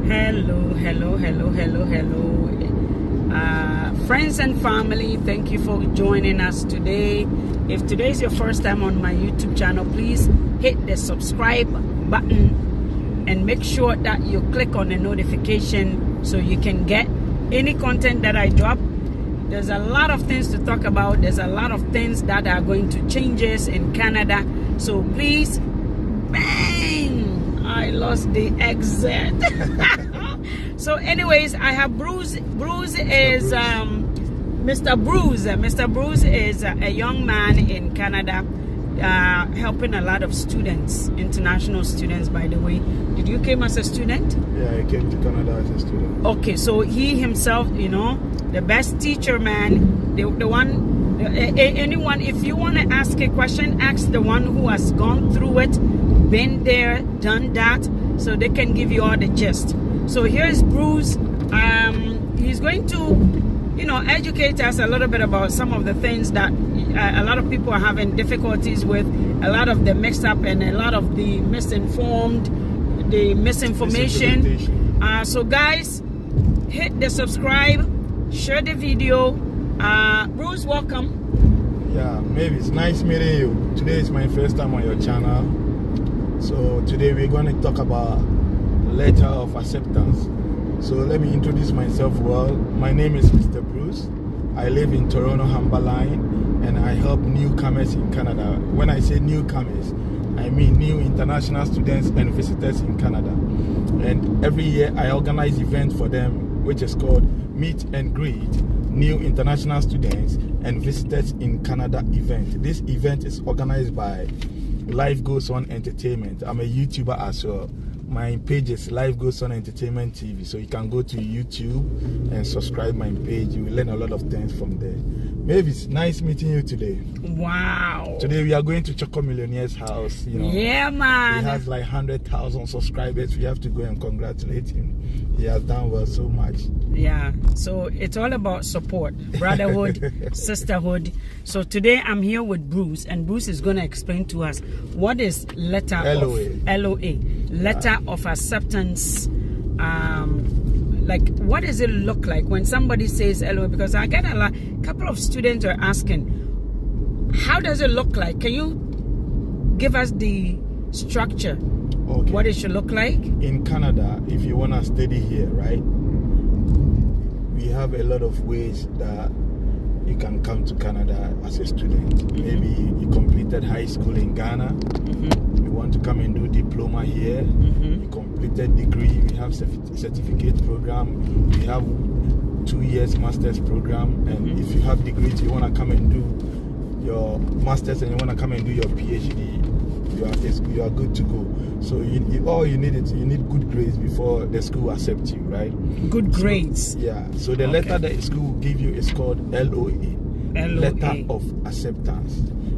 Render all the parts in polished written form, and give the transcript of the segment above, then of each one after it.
Hello. Friends and family, thank you for joining us today. If today is your first time on my YouTube channel, please hit the subscribe button and make sure that you click on the notification so you can get any content that I drop. There's a lot of things to talk about. There's a lot of things that are going to changes in Canada. So please, bang! I lost the exit. So anyways, I have Bruce. Bruce is Mr. Bruce. Mr. Bruce is a young man in Canada, helping a lot of students, international students, by the way. Did you came as a student? Yeah, I came to Canada as a student. Okay, so he himself, you know, the best teacher, man, the one, anyone, if you want to ask a question, ask the one who has gone through it, been there, done that, so they can give you all the gist. So here's Bruce. He's going to, you know, educate us a little bit about some of the things that a lot of people are having difficulties with, a lot of the mixed up and a lot of the misinformed, the misinformation. So guys, hit the subscribe, share the video. Bruce, welcome. Yeah, maybe it's nice meeting you. Today is my first time on your channel. So today we're going to talk about letter of acceptance. So let me introduce myself well. My name is Mr. Bruce. I live in Toronto, Humberline, and I help newcomers in Canada. When I say newcomers, I mean new international students and visitors in Canada. And every year I organize events for them, which is called Meet and Greet New International Students and Visitors in Canada event. This event is organized by Life Goes On Entertainment. I'm a YouTuber as well. My page is Life Goes On Entertainment TV, so you can go to YouTube and subscribe my page. You will learn a lot of things from there. Maybe it's nice meeting you today. Wow. Today we are going to Choco Millionaire's house. You know, yeah, man. He has like 100,000 subscribers. We have to go and congratulate him. He has done well so much. Yeah, so it's all about support, brotherhood, sisterhood. So today I'm here with Bruce, and Bruce is going to explain to us what is letter LOA, letter of acceptance. Like, what does it look like when somebody says LOA? Because I get a couple of students are asking, how does it look like? Can you give us the structure? Okay. What it should look like? In Canada, if you want to study here, right? We have a lot of ways that you can come to Canada as a student. Maybe you completed high school in Ghana. You want to come and do diploma here. You completed degree. We have certificate program. We have 2 years master's program. And if you have degrees, you want to come and do your master's and you want to come and do your PhD, you are good to go. So all you need is good grades before the school accepts you, right? Good grades. So, yeah. So the letter that the school will give you is called LOA, letter of acceptance.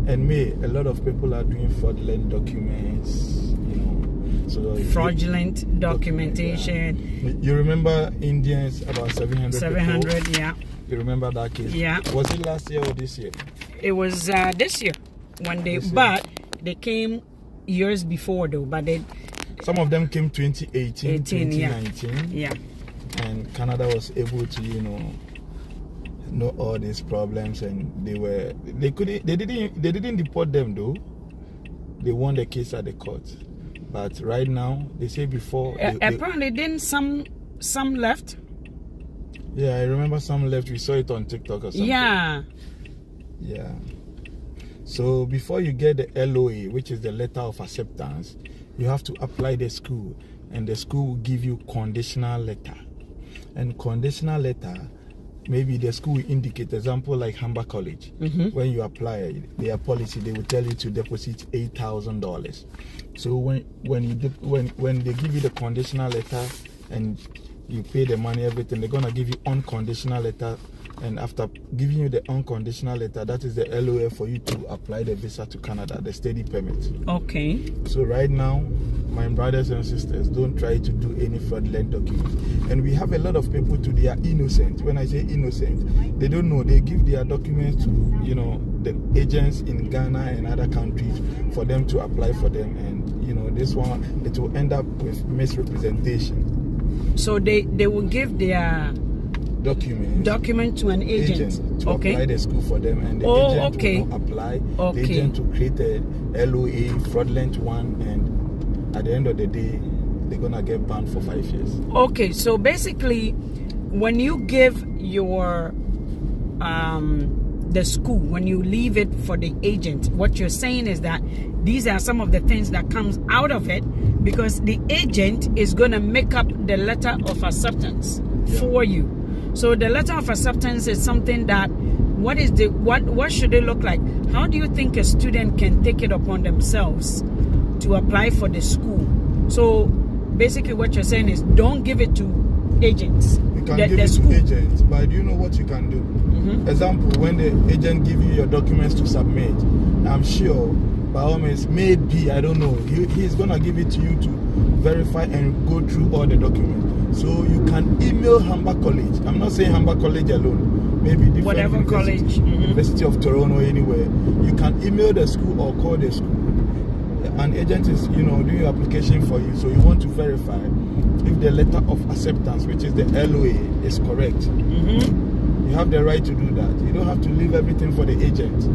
And a lot of people are doing fraudulent documents, you know. So fraudulent documentation. Yeah. You remember Indians about 700 people? Yeah. You remember that case? Yeah. Was it last year or this year? It was this year when they, but they came years before though, but some of them came 2018, 2019. Yeah. And Canada was able to, you know all these problems, and they didn't deport them though. They won the case at the court. But right now, they say before apparently didn't some left. Yeah, I remember some left. We saw it on TikTok or something. Yeah. So before you get the LOA, which is the letter of acceptance, you have to apply the school, and the school will give you conditional letter. And conditional letter, maybe the school will indicate, example like Humber College. When you apply their policy, they will tell you to deposit $8,000. So when they give you the conditional letter and you pay the money, everything, they're gonna give you unconditional letter. And after giving you the unconditional letter, that is the LOA for you to apply the visa to Canada, the study permit. Okay. So right now, my brothers and sisters, don't try to do any fraudulent documents. And we have a lot of people today are innocent. When I say innocent, they don't know. They give their documents to, you know, the agents in Ghana and other countries for them to apply for them. And, you know, this one, it will end up with misrepresentation. So they will give their document to an agent to apply the school for them, and the agent will not apply. The agent will create a LOA, fraudulent one, and at the end of the day, they're gonna get banned for 5 years. Okay, so basically, when you give your the school, when you leave it for the agent, what you're saying is that these are some of the things that comes out of it, because the agent is going to make up the letter of acceptance for you. So the letter of acceptance is something that what should it look like? How do you think a student can take it upon themselves to apply for the school? So basically what you're saying is don't give it to agents. You can give it to agents, but do you know what you can do? Example, when the agent give you your documents to submit, I'm sure by all means, maybe, I don't know, he's gonna give it to you to verify and go through all the documents. So you can email Humber College. I'm not saying Humber College alone, maybe different whatever college, University of Toronto, anywhere. You can email the school or call the school. An agent is, doing your application for you, so you want to verify if the letter of acceptance, which is the LOA, is correct. You have the right to do that. You don't have to leave everything for the agent,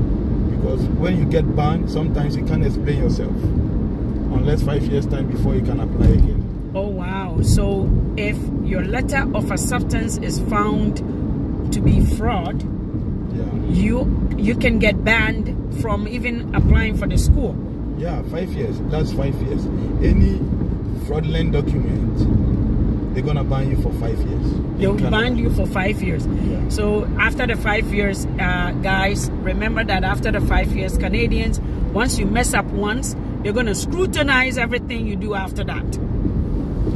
because when you get banned, sometimes you can't explain yourself unless 5 years time before you can apply again. Oh wow. So if your letter of acceptance is found to be fraud, you can get banned from even applying for the school. Yeah, 5 years. That's 5 years. Any fraudulent document, they're gonna ban you for 5 years. They'll ban you for 5 years. Yeah. So after the 5 years, guys, remember that after the 5 years, Canadians, once you mess up once, they're gonna scrutinize everything you do after that.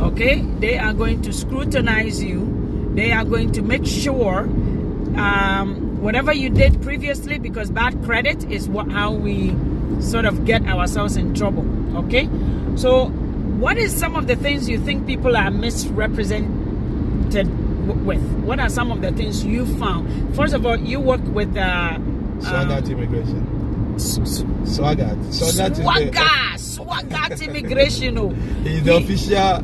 Okay? They are going to scrutinize you. They are going to make sure whatever you did previously, because bad credit is how we sort of get ourselves in trouble. Okay? So what is some of the things you think people are misrepresented with? What are some of the things you found? First of all, you work with Swagat Immigration. Swagat Immigration. He's the official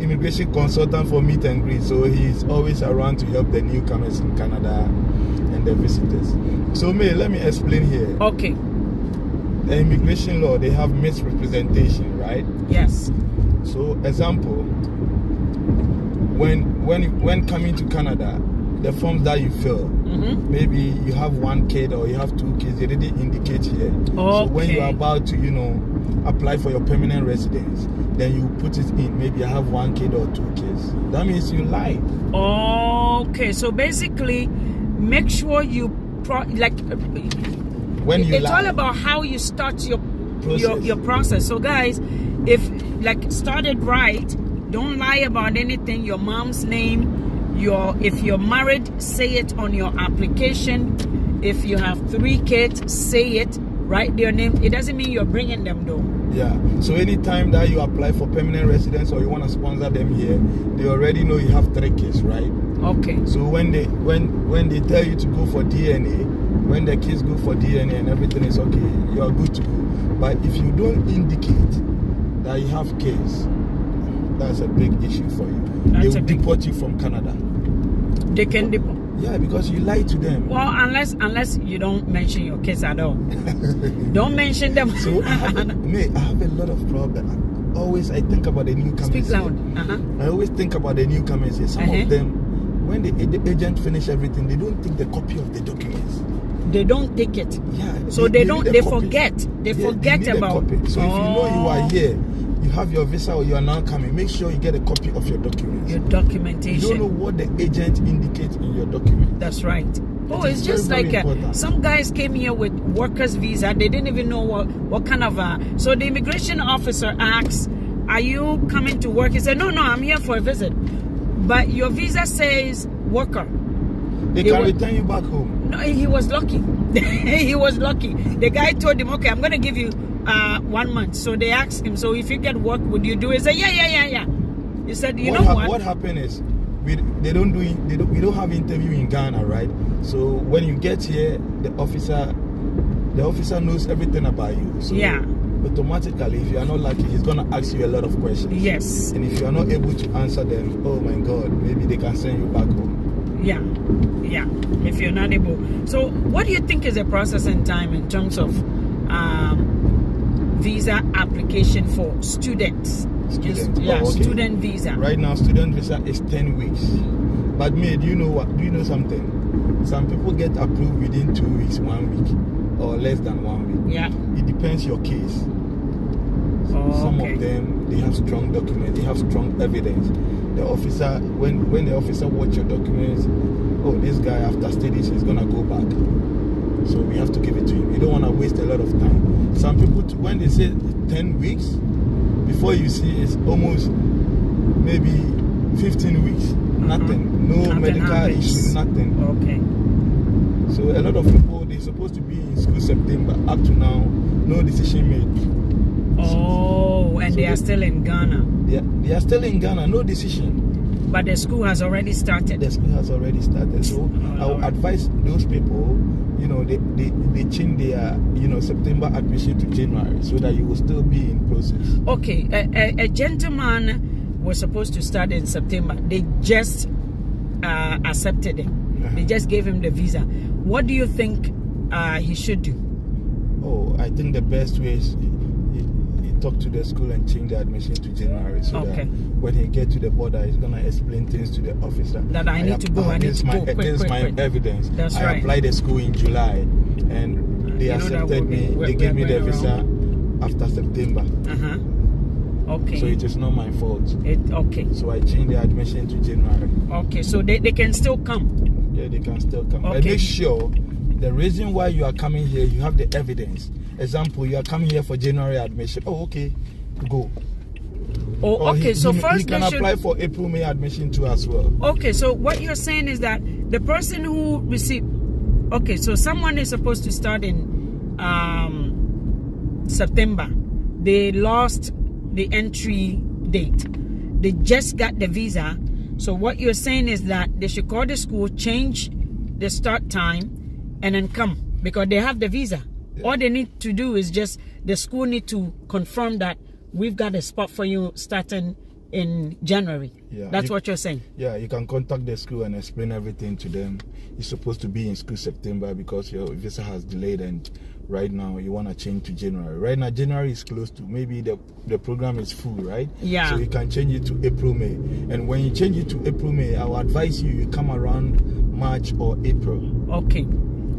immigration consultant for meet and greet, so he's always around to help the newcomers in Canada and the visitors. So let me explain here. Okay. The immigration law, they have misrepresentation, right? Yes. So example, when coming to Canada, the forms that you fill, maybe you have 1 kid or you have 2 kids, they didn't indicate here. Okay. So when you are about to, apply for your permanent residence, then you put it in. Maybe I have 1 kid or 2 kids. That means you lied. Okay, so basically, make sure you when you it's lie, all about how you start your process. So guys, if started right, don't lie about anything. Your mom's name, if you're married, say it on your application. If you have 3 kids, say it. Write their name. It doesn't mean you're bringing them though. Yeah. So anytime that you apply for permanent residence or you want to sponsor them here, they already know you have 3 kids, right? Okay. So when they tell you to go for DNA, when the kids go for DNA and everything is okay, you are good to go. But if you don't indicate that you have kids, that's a big issue for you. They will deport you from Canada. They can deport. Yeah, because you lied to them. Well, unless you don't mention your kids at all. Don't mention them. So I have a lot of problems. I think about the newcomers. Speak loud. I always think about the newcomers here. Some of them, when the agent finish everything, they don't take the copy of the documents. They don't take it. Yeah. So they forget. They forget about it. So if you know you are here, you have your visa or you are now coming, make sure you get a copy of your documents. Your documentation. You don't know what the agent indicates in your document. That's right. It's just very, like some guys came here with workers visa. They didn't even know what kind of so the immigration officer asks, are you coming to work? He said, no, I'm here for a visit. But your visa says worker. They can return you back home. No, he was lucky. He was lucky. The guy told him, okay, I'm going to give you 1 month. So they asked him, so if you get work, would you do it? He said, yeah. He said, you know what? What happened is, we don't have interview in Ghana, right? So when you get here, the officer knows everything about you. So automatically, if you are not lucky, he's gonna ask you a lot of questions. Yes. And if you are not able to answer them, oh my God, maybe they can send you back home. Yeah. If you're not able. So, what do you think is the processing time in terms of visa application for students? Student visa. Right now, student visa is 10 weeks. But me, do you know what? Do you know something? Some people get approved within 2 weeks, 1 week, or less than 1 week. Yeah. It depends your case. Some of them, they have strong documents, they have strong evidence. The officer, when the officer watch your documents, oh, this guy after studies is gonna go back. So we have to give it to him. You don't want to waste a lot of time. Some people, when they say 10 weeks, before you see it's almost maybe 15 weeks. Nothing. Nothing medical issue, nothing. Okay. So a lot of people, they're supposed to be in school September. Up to now, no decision made. Oh, and so they are still in Ghana. They are still in Ghana, no decision. But the school has already started. The school has already started. So I would advise those people, they change their, September admission to January so that you will still be in process. Okay, a gentleman was supposed to start in September. They just accepted him. They just gave him the visa. What do you think he should do? Oh, I think the best way is he talk to the school and change the admission to January so that when he get to the border, he's gonna explain things to the officer. That I need to go. This is my evidence. That's I applied the school in July, and they accepted me. They gave me the visa after September. Okay. So it is not my fault. Okay. So I changed the admission to January. Okay, so they can still come. Yeah, they can still come. Okay. But make sure the reason why you are coming here, you have the evidence. Example, you are coming here for January admission. Oh, okay, go. Oh, okay. So first he can apply for April, May admission too as well. Okay, so what you're saying is that the person who received, okay, so someone is supposed to start in September. They lost the entry date. They just got the visa. So what you're saying is that they should call the school, change the start time, and then come because they have the visa. Yeah. All they need to do is just the school need to confirm that we've got a spot for you starting in January. Yeah, that's what you're saying. Yeah, you can contact the school and explain everything to them. You're supposed to be in school September because your visa has delayed, and right now you want to change to January. Right now January is close to, maybe the program is full, right? Yeah. So you can change it to April, May. And when you change it to April, May, I will advise you come around March or April. Okay.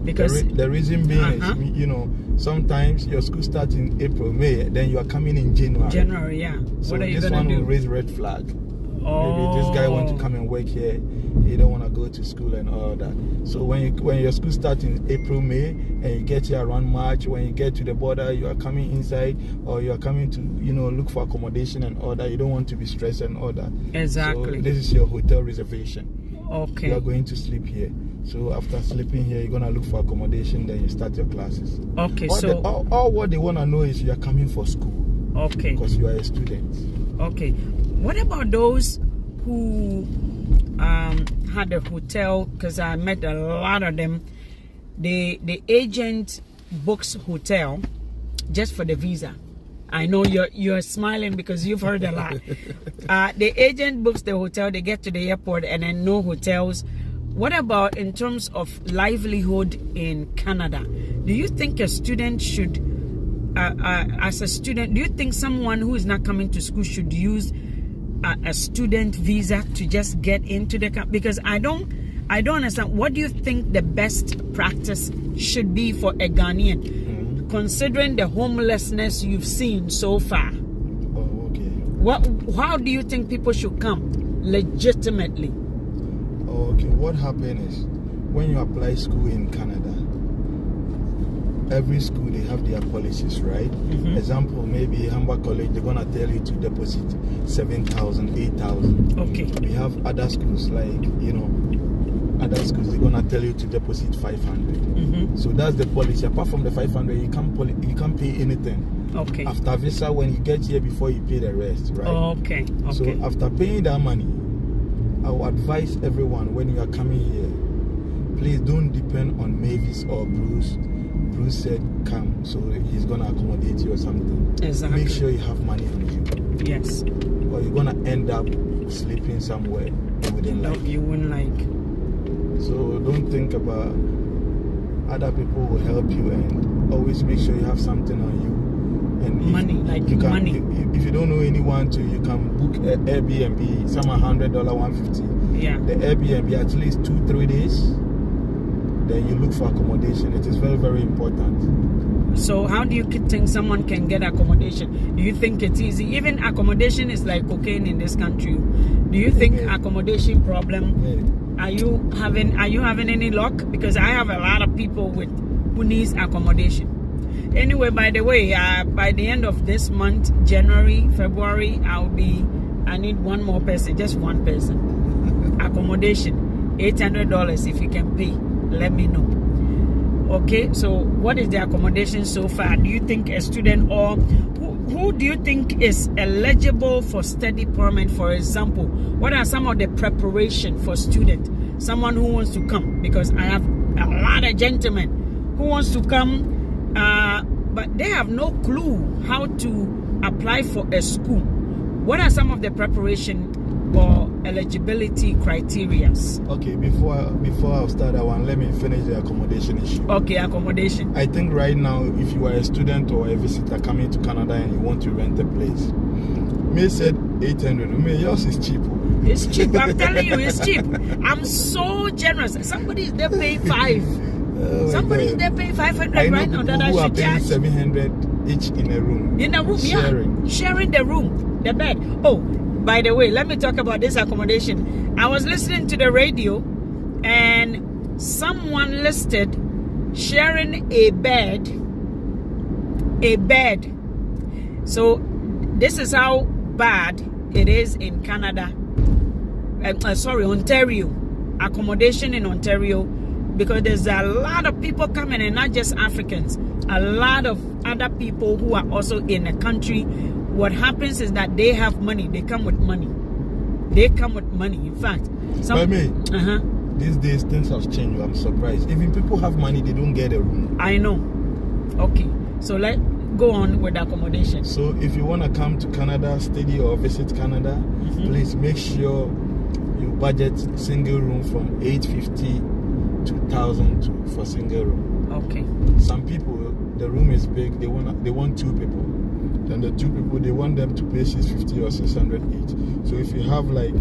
Because the reason being is, sometimes your school starts in April, May, then you are coming in January. January, yeah. So what are you this gonna one do? will raise red flag. Oh. Maybe this guy wants to come and work here. He don't want to go to school and all that. So when your school starts in April, May, and you get here around March, when you get to the border, you are coming inside, or you are coming to look for accommodation and all that. You don't want to be stressed and all that. Exactly. So this is your hotel reservation. Okay. You are going to sleep here. So after sleeping here, you're gonna look for accommodation. Then you start your classes. Okay. All what they wanna know is you are coming for school. Okay. Because you are a student. Okay. What about those who had a hotel? Because I met a lot of them. The agent books hotel just for the visa. I know you're smiling because you've heard a lot. The agent books the hotel. They get to the airport and then no hotels. What about in terms of livelihood in Canada? Do you think a student should, as a student, do you think someone who is not coming to school should use a student visa to just get into the country? Because I don't understand. What do you think the best practice should be for a Ghanaian, considering the homelessness you've seen so far? Oh, okay. How do you think people should come legitimately? Okay, what happened is when you apply school in Canada, every school they have their policies, right? Example, maybe Humber College, they're gonna tell you to deposit 7,000, 8,000. Okay. We have other schools like other schools they're gonna tell you to deposit 500. So that's the policy. Apart from the 500, you can't pay anything. Okay. After visa, when you get here, before you pay the rest, right? Okay. So after paying that money, I will advise everyone when you are coming here, please don't depend on Mavis or Bruce Bruce said come, so he's gonna accommodate you or something. Exactly. Make sure you have money on you. Yes. Or you're gonna end up sleeping somewhere you wouldn't like. You wouldn't like. So don't think about other people will help you, and always make sure you have something on you. And money, like you can, money. If you don't know anyone to, you can book an Airbnb. Some are $100, $150. Yeah. The Airbnb at least 2-3 days. Then you look for accommodation. It is very, very important. So how do you think someone can get accommodation? Do you think it's easy? Even accommodation is like cocaine in this country. Do you think accommodation problem? Are you having any luck? Because I have a lot of people who needs accommodation. Anyway, by the way, by the end of this month, January, February, I need one more person, just one person. Accommodation, $800 if you can pay. Let me know. Okay, so what is the accommodation so far? Do you think a student, or who do you think is eligible for study permit? For example, what are some of the preparation for student? Someone who wants to come, because I have a lot of gentlemen who wants to come, but they have no clue how to apply for a school. What are some of the preparation or eligibility criteria? Okay, before I start that one, let me finish the accommodation issue. Okay, accommodation. I think right now, if you are a student or a visitor coming to Canada and you want to rent a place, May said 800. May yours is cheap. It's cheap. I'm telling you, it's cheap. I'm so generous. Somebody is there paying $5. Somebody is there paying $500 right now that I should charge. $700 each in a room. In a room, sharing the room, the bed. Oh, by the way, let me talk about this accommodation. I was listening to the radio, and someone listed sharing a bed. So this is how bad it is in Canada. Ontario. Accommodation in Ontario, because there's a lot of people coming, and not just Africans, a lot of other people who are also in the country. What happens is that they have money. They come with money. In fact, these days things have changed. I'm surprised. Even people have money, they don't get a room. I know. Okay, so let's go on with accommodation. So if you want to come to Canada, study or visit Canada, please make sure you budget single room from $850 to $1,000 for single room. Okay. Some people, the room is big. They want 2 people. Then the 2 people, they want them to pay $650 or $600 each. So if you have like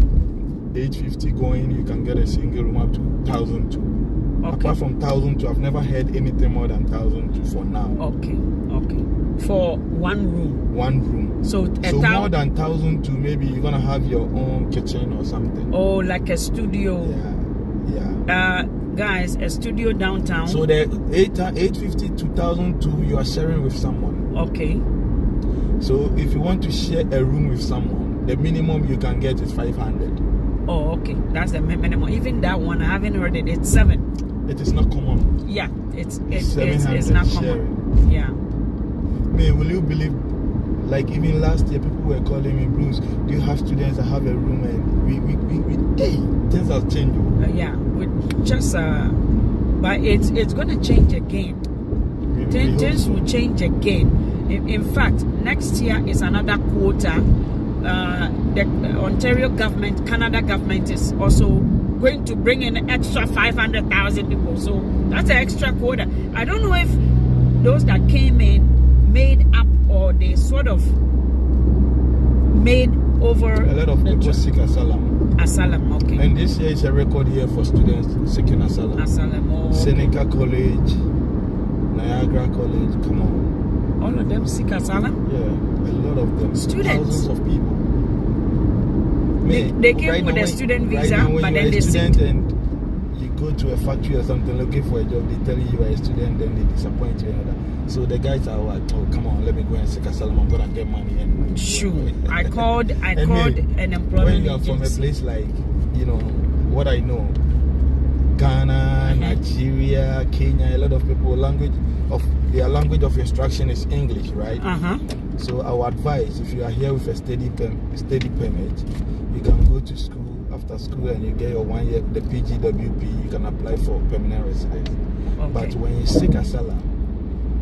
$850 going, you can get a single room up to $1,002. Okay. Apart from $1,002, I've never heard anything more than $1,002 for now. Okay. For one room. So more than $1,002, maybe you're gonna have your own kitchen or something. Oh, like a studio. Yeah. Guys, a studio downtown. So the $850 to $1,002, you are sharing with someone. Okay. So if you want to share a room with someone, the minimum you can get is $500. Oh, okay. That's the minimum. Even that one, I haven't heard it. It's $7. It is not common. Yeah, it's not common. Yeah. Man, will you believe? Like even last year, people were calling me, Bruce, do you have students that have a room? And things have changed. But it's going to change again. Things will change again. In fact, next year is another quota. The Ontario government, Canada government is also going to bring in an extra 500,000 people. So that's an extra quota. I don't know if those that came in made up, or they sort of made over. A lot of people seek asylum. Asylum, okay. And this year is a record year for students seeking asylum. Seneca College, Niagara College, come on. All of them seek asylum? Yeah, a lot of them. Students? Thousands of people. They came with a student visa, but then they student and you go to a factory or something looking for a job, they tell you are a student, then they disappoint you and all that. So the guys are like, oh, come on, let me go and seek asylum. I'm gonna get money. And sure. I called an employment when you're from a place like, what I know, Ghana, Nigeria, Kenya, a lot of people, their language of instruction is English, right? So our advice, if you are here with a study permit, you can go to school. After school and you get your 1 year, the PGWP, you can apply for permanent residence. Okay. But when you seek asylum,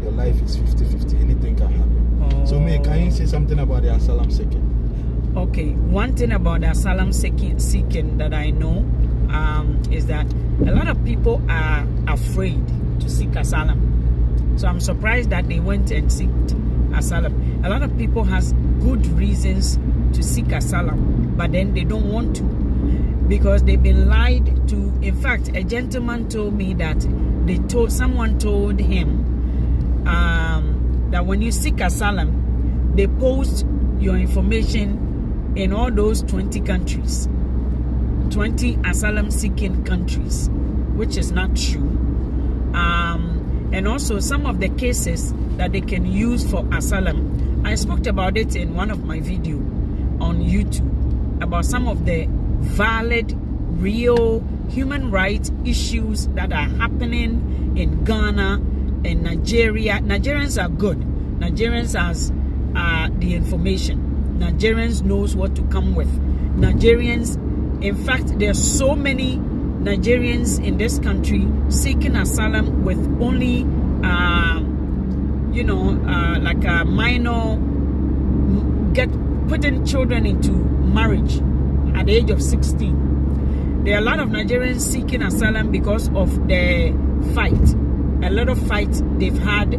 your life is 50-50. Anything can happen. So, can you say something about the asylum seeking? Okay, one thing about the asylum seeking that I know is that a lot of people are afraid to seek asylum. So I'm surprised that they went and sought asylum. A lot of people has good reasons to seek asylum, but then they don't want to because they've been lied to. In fact, a gentleman told me that someone told him that when you seek asylum, they post your information in all those 20 countries, 20 asylum seeking countries, which is not true. And also some of the cases that they can use for asylum, I spoke about it in one of my videos on YouTube about some of the valid, real human rights issues that are happening in Ghana and Nigeria. Nigerians are good. Nigerians has the information. Nigerians knows what to come with. Nigerians, in fact, there are so many Nigerians in this country seeking asylum with only, like a minor, putting children into marriage at the age of 16. There are a lot of Nigerians seeking asylum because of the fight. A lot of fights they've had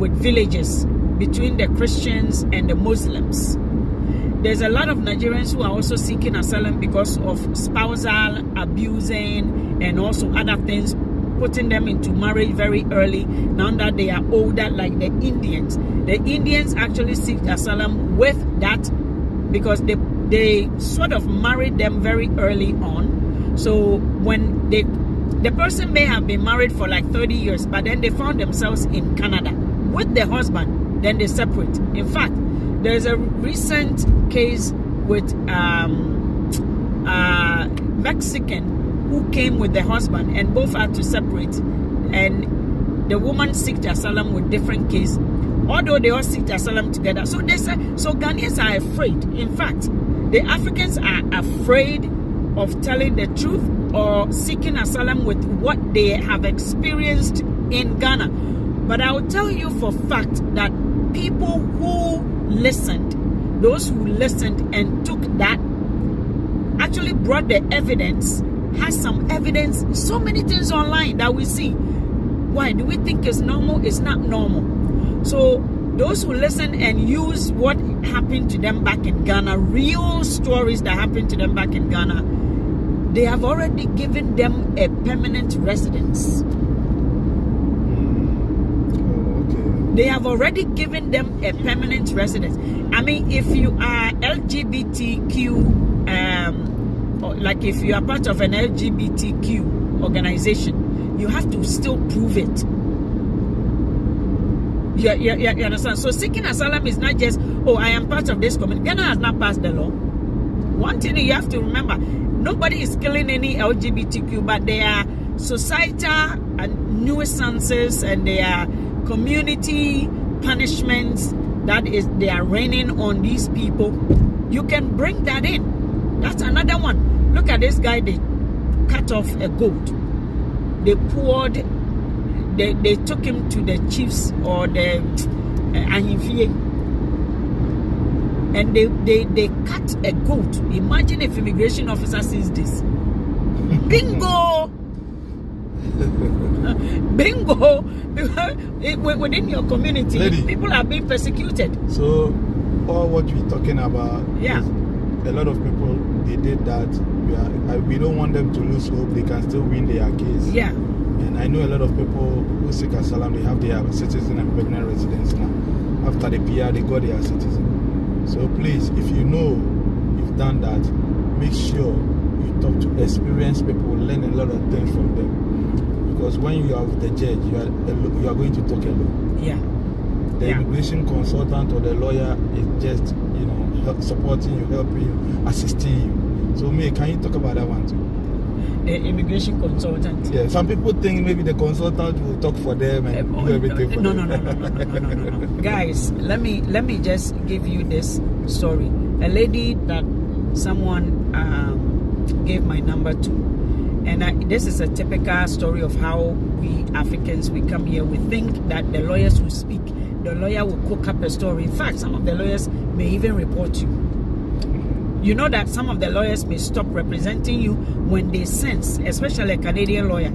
with villages between the Christians and the Muslims. There's a lot of Nigerians who are also seeking asylum because of spousal abusing and also other things, putting them into marriage very early, now that they are older, like the Indians. The Indians actually seek asylum with that because they sort of married them very early on. So when the person may have been married for like 30 years, but then they found themselves in Canada with the husband, then they separate. In fact, there's a recent case with Mexican who came with the husband and both had to separate, and the woman sought asylum with different case, although they all sought asylum together. So Ghanaians are afraid. In fact, the Africans are afraid of telling the truth or seeking asylum with what they have experienced in Ghana. But I will tell you for fact that people who listened, those who listened and took that, actually brought the evidence, has some evidence, so many things online that we see. Why do we think it's normal? It's not normal. So those who listen and use what happened to them back in Ghana, real stories that happened to them back in Ghana, they have already given them a permanent residence. They have already given them a permanent residence. I mean, if you are LGBTQ, like if you are part of an LGBTQ organization, you have to still prove it. You understand? So seeking asylum is not just, oh, I am part of this community. Ghana has not passed the law. One thing you have to remember, nobody is killing any LGBTQ, but there are societal nuisances and there are community punishments that they are raining on these people. You can bring that in. That's another one. Look at this guy. They cut off a goat. They took him to the chiefs or the ahimfie, and they cut a goat. Imagine if immigration officer sees this. Bingo. Bingo. Within your community, lady, people are being persecuted. So all what we're talking about, yeah, a lot of people, they did that. We don't want them to lose hope. They can still win their case. Yeah. And I know a lot of people who seek asylum, they have their citizen and permanent residence now. After the PR, they got their citizen. So please, if you know you've done that, make sure you talk to experienced people, learn a lot of things from them. Because when you are with the judge, you are going to talk alone. Yeah. The immigration consultant or the lawyer is just, supporting you, helping you, assisting you. So, can you talk about that one too? The immigration consultant. Yeah. Some people think maybe the consultant will talk for them and do everything for them. No. Guys, let me just give you this story. A lady that someone gave my number to. And this is a typical story of how we Africans, we come here, we think that the lawyers will speak, the lawyer will cook up a story. In fact, some of the lawyers may even report you. You know that some of the lawyers may stop representing you when they sense, especially a Canadian lawyer,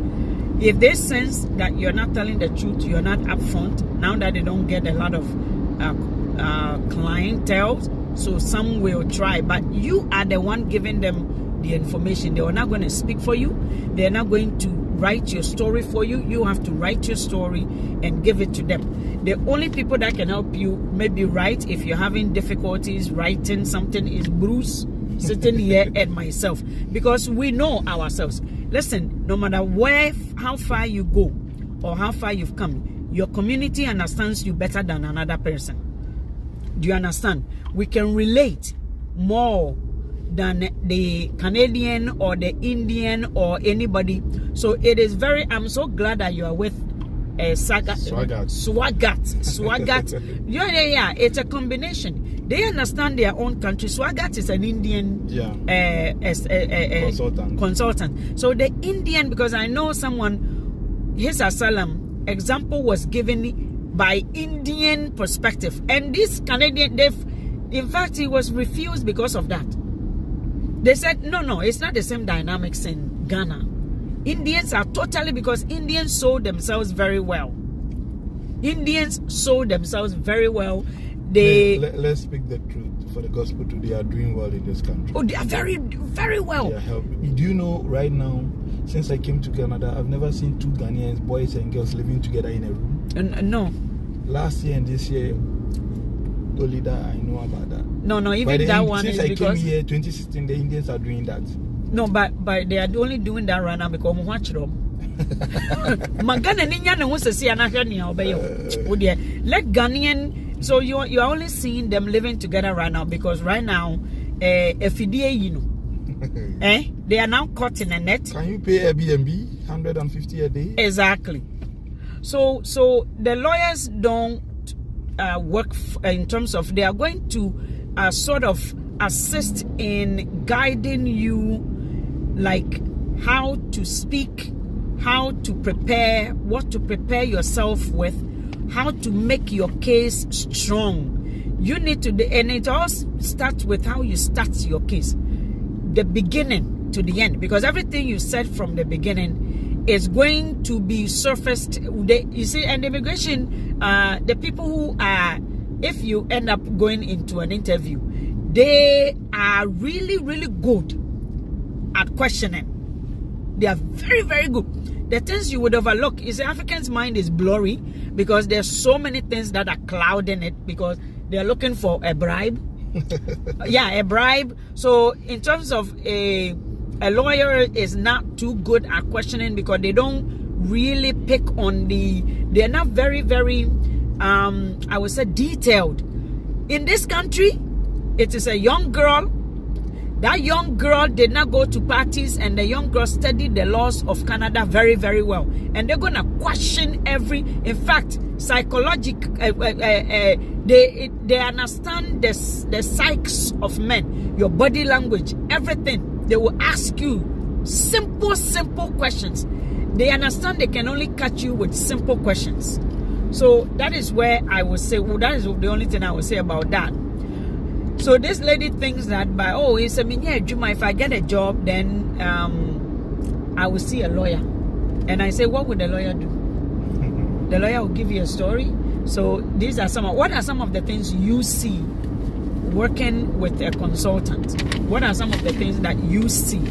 if they sense that you're not telling the truth, you're not upfront, now that they don't get a lot of clientele, so some will try, but you are the one giving them the information. They are not going to speak for you. They're not going to write your story for you. You have to write your story and give it to them. The only people that can help you maybe write, if you're having difficulties writing something, is Bruce sitting here and myself, because we know ourselves. Listen, no matter how far you go or how far you've come, your community understands you better than another person. Do you understand? We can relate more than the Canadian or the Indian or anybody. So it is I'm so glad that you are with Swagat. Yeah, it's a combination. They understand their own country. Swagat is an Indian consultant. So the Indian, because I know someone, his asylum example was given by Indian perspective, and this Canadian, in fact, he was refused because of that. They said, no, it's not the same dynamics in Ghana. Indians are totally, because Indians sold themselves very well. Let's speak the truth. For the gospel too, they are doing well in this country. Oh, they are very, very well. They are helping. Do you know, right now, since I came to Canada, I've never seen two Ghanaians, boys and girls, living together in a room. No. Last year and this year, only that I know about that. No, even that one is because... Since I came here, 2016, the Indians are doing that. No, but they are only doing that right now because watch them. Let Ghanaian. So you are only seeing them living together right now because right now, they are now caught in a net. Can you pay Airbnb 150 a day? Exactly. So the lawyers don't work in terms of, they are going to sort of assist in guiding you, like how to speak, how to prepare, what to prepare yourself with, how to make your case strong. You need to, and it all starts with how you start your case, the beginning to the end, because everything you said from the beginning is going to be surfaced. You see, and immigration, the people who are, if you end up going into an interview, they are really, really good at questioning. They are very, very good. The things you would overlook is the African's mind is blurry because there's so many things that are clouding it because they're looking for a bribe. Yeah, a bribe. So in terms of a lawyer is not too good at questioning because they don't really pick on they're not very, very, I would say, detailed. In this country, it is a young girl. That young girl did not go to parties, and the young girl studied the laws of Canada very, very well. And they're going to question in fact, psychological, they understand the psyches of men, your body language, everything. They will ask you simple questions. They understand they can only catch you with simple questions. So that is where I would say, well, that is the only thing I would say about that. So this lady thinks that it's a Juma, if I get a job, then I will see a lawyer. And I say, what would the lawyer do? The lawyer will give you a story. So these are what are some of the things you see working with a consultant? What are some of the things that you see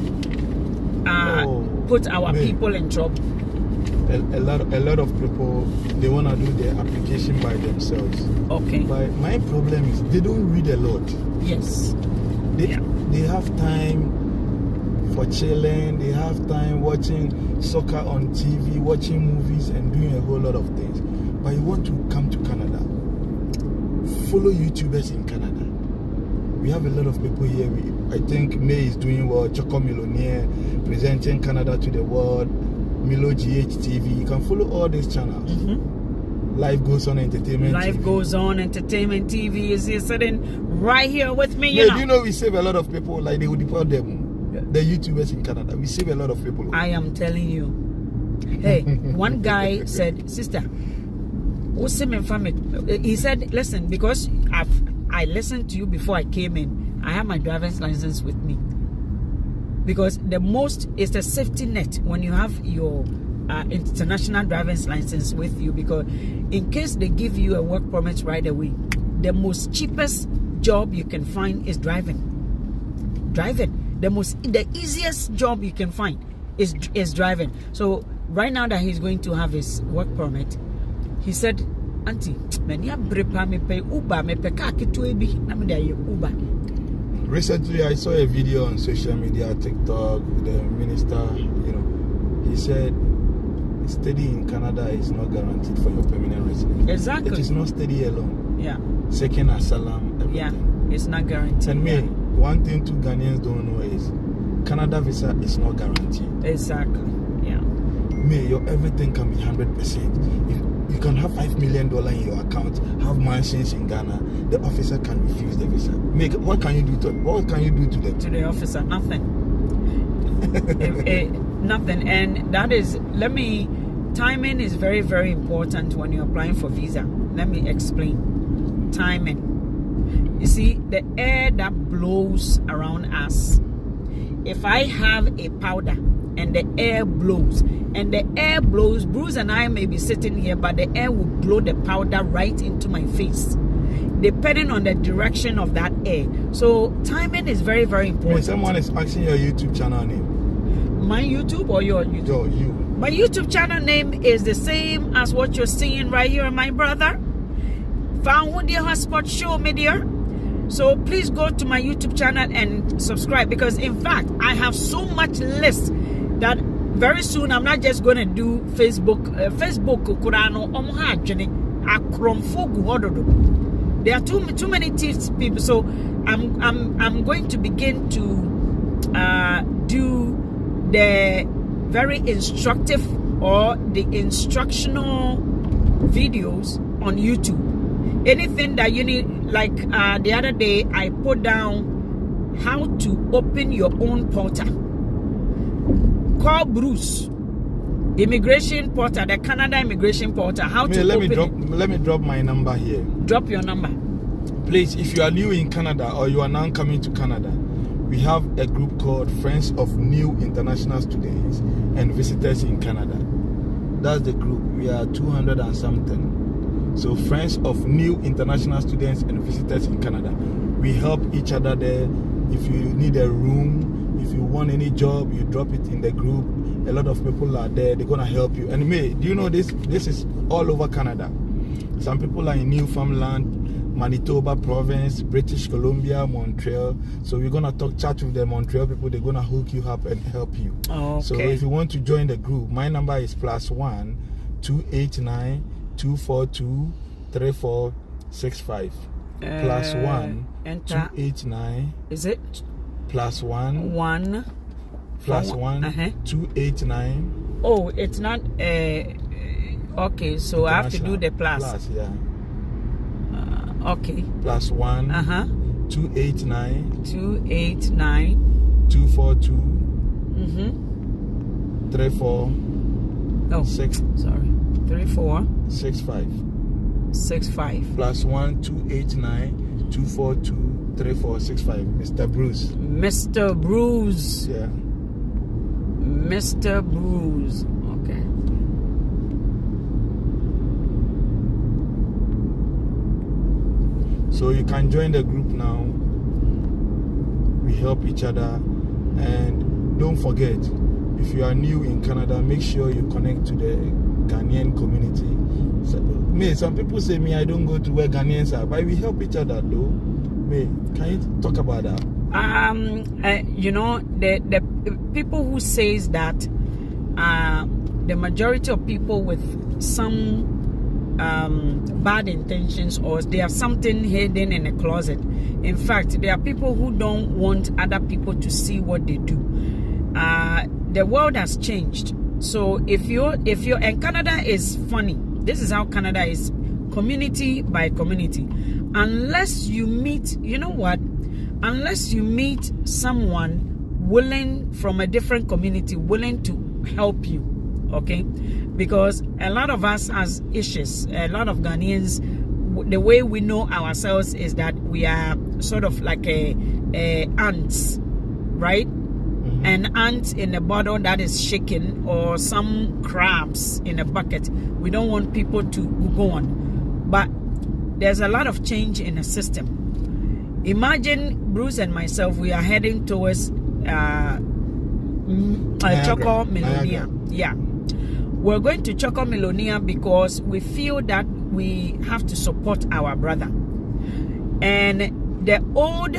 put our people in trouble? A lot of people, they want to do their application by themselves. Okay. But my problem is they don't read a lot. Yes. They have time for chilling. They have time watching soccer on TV, watching movies, and doing a whole lot of things. But you want to come to Canada, follow YouTubers in Canada. We have a lot of people here. I think May is doing well. Choco Millionaire, presenting Canada to the world. Milo GHTV. You can follow all these channels. Mm-hmm. Life Goes On Entertainment Life TV. Goes On Entertainment TV is here sitting right here with me. Yeah, you know we save a lot of people, like they would deport them. the YouTubers in Canada. We save a lot of people. I am telling you. Hey, one guy said, sister, he said, listen, because I listened to you before I came in. I have my driver's license with me. Because the most is the safety net when you have your international driver's license with you, because in case they give you a work permit right away, the most cheapest job you can find is driving. The easiest job you can find is driving. So right now that he's going to have his work permit, he said, auntie, Uber. Recently, I saw a video on social media, TikTok, the minister, he said, steady in Canada is not guaranteed for your permanent residence. Exactly. It is not steady alone. Yeah. Second asylum, everything. Yeah, it's not guaranteed. And me, one thing two Ghanaians don't know is Canada visa is not guaranteed. Exactly. Yeah. Me, your everything can be 100%. If you can have $5 million in your account, have mansions in Ghana, the officer can refuse the visa. What can you do to them? To the officer, nothing. Nothing. And that is, timing is very, very important when you're applying for visa. Let me explain. Timing. You see, the air that blows around us, if I have a powder and the air blows, Bruce and I may be sitting here, but the air will blow the powder right into my face, depending on the direction of that air. So timing is very, very important. When someone is asking your YouTube channel name. My YouTube or your YouTube? You. My YouTube channel name is the same as what you're seeing right here, my brother. Found Hotspot Show Media. So please go to my YouTube channel and subscribe, because in fact I have so much list that very soon I'm not just going to do Facebook. There are too many tips, people. So I'm going to begin to do the very instructive or the instructional videos on YouTube. Anything that you need, like the other day I put down how to open your own portal. Call Bruce, the immigration portal, the Canada immigration portal. Let me drop my number here. Drop your number. Please, if you are new in Canada or you are now coming to Canada, we have a group called Friends of New International Students and Visitors in Canada. That's the group. We are 200 and something. So Friends of New International Students and Visitors in Canada. We help each other there. If you need a room, if you want any job, you drop it in the group. A lot of people are there. They're going to help you. And do you know this? This is all over Canada. Some people are in Newfoundland, Manitoba province, British Columbia, Montreal. So we're going to chat with the Montreal people. They're going to hook you up and help you. Okay. So if you want to join the group, my number is +1 289 242 3465. +1 289. Is it? +1 289. Oh, it's not okay, so I have to do the plus. Yeah. Okay. +1 289 242 34 65. +1 289 242 3465. Mr. Bruce. Mr. Bruce. Yeah. Mr. Bruce. Okay. So you can join the group now. We help each other. And don't forget, if you are new in Canada, make sure you connect to the Ghanaian community. Some people say, I don't go to where Ghanaians are, but we help each other though. Can you talk about that? The people who says that the majority of people with some bad intentions, or they have something hidden in a closet. In fact, there are people who don't want other people to see what they do. The world has changed. So if you're and Canada is funny. This is how Canada is, community by community. Unless you meet, unless you meet someone willing, from a different community, willing to help you, okay? Because a lot of us has issues. A lot of Ghanaians, the way we know ourselves is that we are sort of like a ants, right? An ant in a bottle that is shaking, or some crabs in a bucket. We don't want people to go on. But there's a lot of change in the system. Imagine Bruce and myself, we are heading towards Choco Millionaire. Yeah. We're going to Choco Millionaire because we feel that we have to support our brother. And the old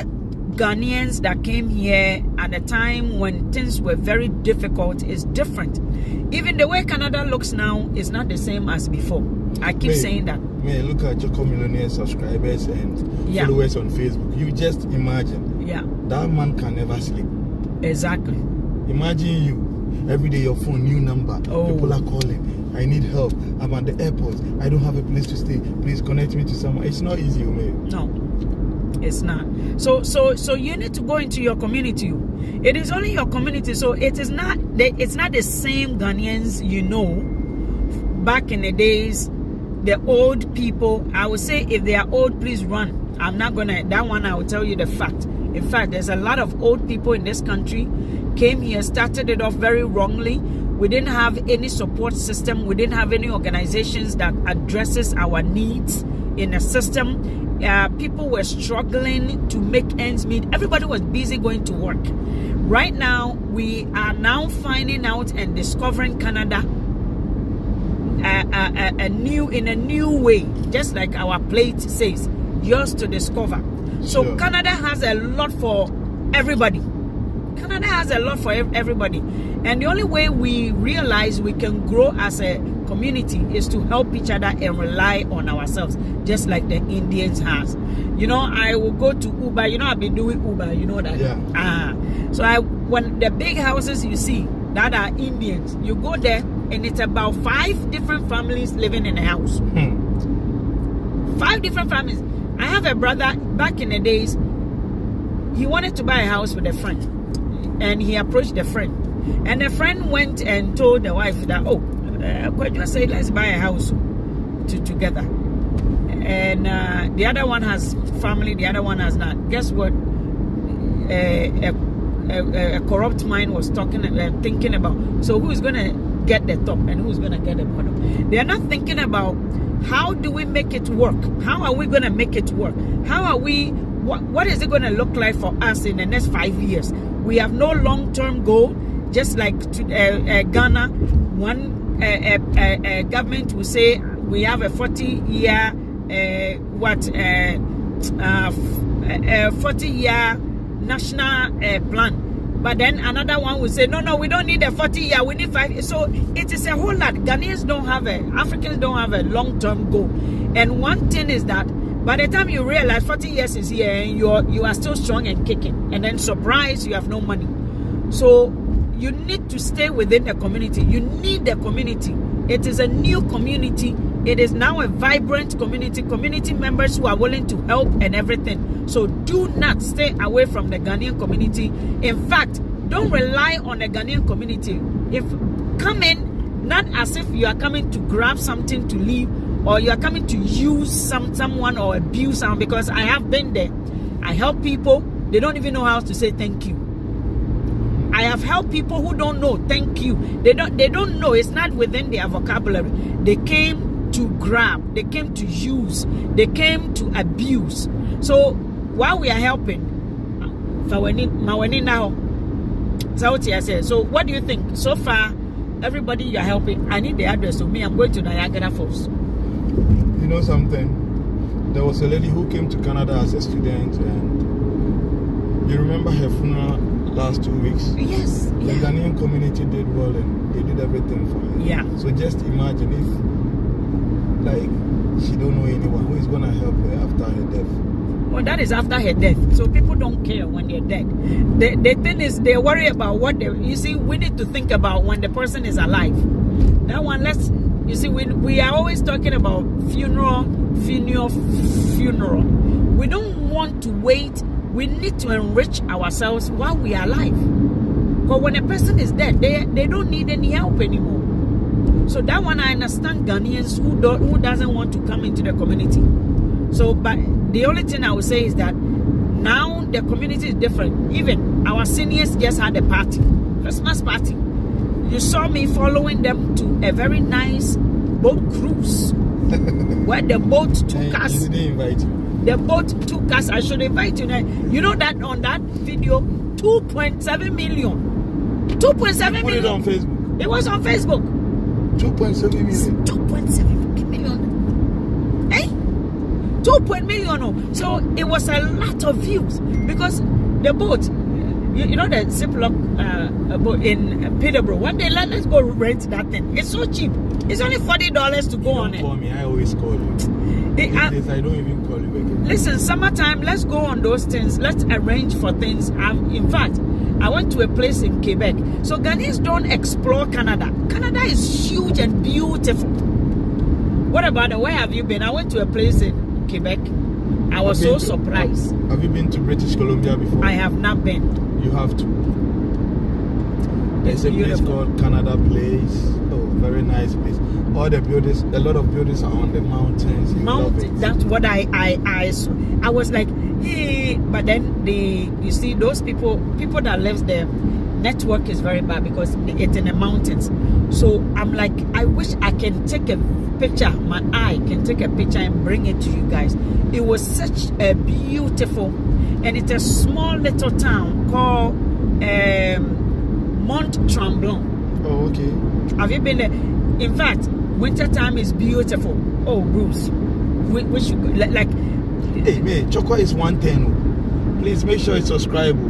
Ghanaians that came here at a time when things were very difficult is different. Even the way Canada looks now is not the same as before. I keep saying that. Man, look at Choco Millionaire subscribers and followers on Facebook. You just imagine. Yeah. That man can never sleep. Exactly. Imagine you. Every day your phone, new number. Oh. People are calling. I need help. I'm at the airport. I don't have a place to stay. Please connect me to someone. It's not easy, man. No. It's not. So you need to go into your community. It is only your community. So it's not the same Ghanaians you know back in the days. The old people, I would say, if they are old, please run. I'm not gonna, that one I will tell you the fact. In fact, there's a lot of old people in this country came here, started it off very wrongly. We didn't have any support system. We didn't have any organizations that addresses our needs in the system. People were struggling to make ends meet. Everybody was busy going to work. Right now, we are now finding out and discovering Canada in a new way, just like our plate says, yours to discover. So sure. Canada has a lot for everybody. Canada has a lot for everybody. And the only way we realize we can grow as a community is to help each other and rely on ourselves, just like the Indians has. You know, I will go to Uber. You know, I've been doing Uber. You know that. Yeah. So when the big houses you see that are Indians, you go there and it's about 5 different families living in a house. 5 different families. I have a brother back in the days. He wanted to buy a house with a friend, and he approached the friend, and the friend went and told the wife that, could you say let's buy a house together? And the other one has family, the other one has not. Guess what? A corrupt mind was thinking about. So who's gonna get the top and who's gonna get the bottom? They are not thinking about how do we make it work? How are we gonna make it work? How are we? What is it gonna look like for us in the next 5 years? We have no long-term goal. Just like Ghana, one government will say we have a 40-year 40-year national plan. But then another one will say, no, we don't need a 40-year, we need 5. So it is a whole lot. Ghanaians don't have Africans don't have a long-term goal. And one thing is that by the time you realize 40 years is here and you are still strong and kicking, and then surprise, you have no money. So you need to stay within the community. You need the community. It is a new community. It is now a vibrant community. Community members who are willing to help and everything. So do not stay away from the Ghanaian community. In fact, don't rely on the Ghanaian community. Come in, not as if you are coming to grab something to leave, or you are coming to use someone or abuse someone, because I have been there. I help people, they don't even know how to say thank you. I have helped people who don't know thank you. They don't know. It's not within their vocabulary. They came to grab, they came to use, they came to abuse. So while we are helping, so what do you think? So far, everybody you are helping, I need the address of me. I'm going to Niagara Falls. You know something? There was a lady who came to Canada as a student, and you remember her funeral last 2 weeks? Yes. The Ghanaian community did well, and they did everything for her. Yeah. So just imagine if, like, she don't know anyone who is gonna help her after her death. Well, that is after her death. So people don't care when they're dead. The thing is, they worry about what they. You see, we need to think about when the person is alive. That one, you see, we are always talking about funeral. We don't want to wait. We need to enrich ourselves while we are alive. Because when a person is dead, they don't need any help anymore. So that one I understand Ghanaians who doesn't want to come into the community. So, but the only thing I would say is that now the community is different. Even our seniors just had a party, Christmas party. You saw me following them to a very nice boat cruise where the boat took us. You didn't invite me. The boat took us. I should invite you. You know that on that video, 2.7 million. 2.7 million. Put it on Facebook. It was on Facebook. 2.7 million. 2.7 million. Eh? 2 million. So it was a lot of views because the boat, you know, the Ziploc boat in Peterborough. One day, let's go rent that thing. It's so cheap. It's only $40 to go on it. Call me. I always call you. I don't even call you again. Listen, summertime, let's go on those things. Let's arrange for things. In fact, I went to a place in Quebec. So Ghanaians don't explore Canada. Canada is huge and beautiful. What about where have you been? I went to a place in Quebec. I was so surprised. Have you been to British Columbia before? I have not been. You have to. There's a place called Canada Place. Oh, very nice place. All the buildings, a lot of buildings are on the mountains. That's what I saw. I was like, hey, but then you see those people that live there, network is very bad because it's in the mountains. So I'm like, I wish I can take a picture. My eye can take a picture and bring it to you guys. It was such a beautiful, and it's a small little town called Mont Tremblant. Oh, okay. Have you been there? In fact, winter time is beautiful. Oh, Bruce, we should go. Like. Hey man, Choco is 110. Please make sure it's subscribable.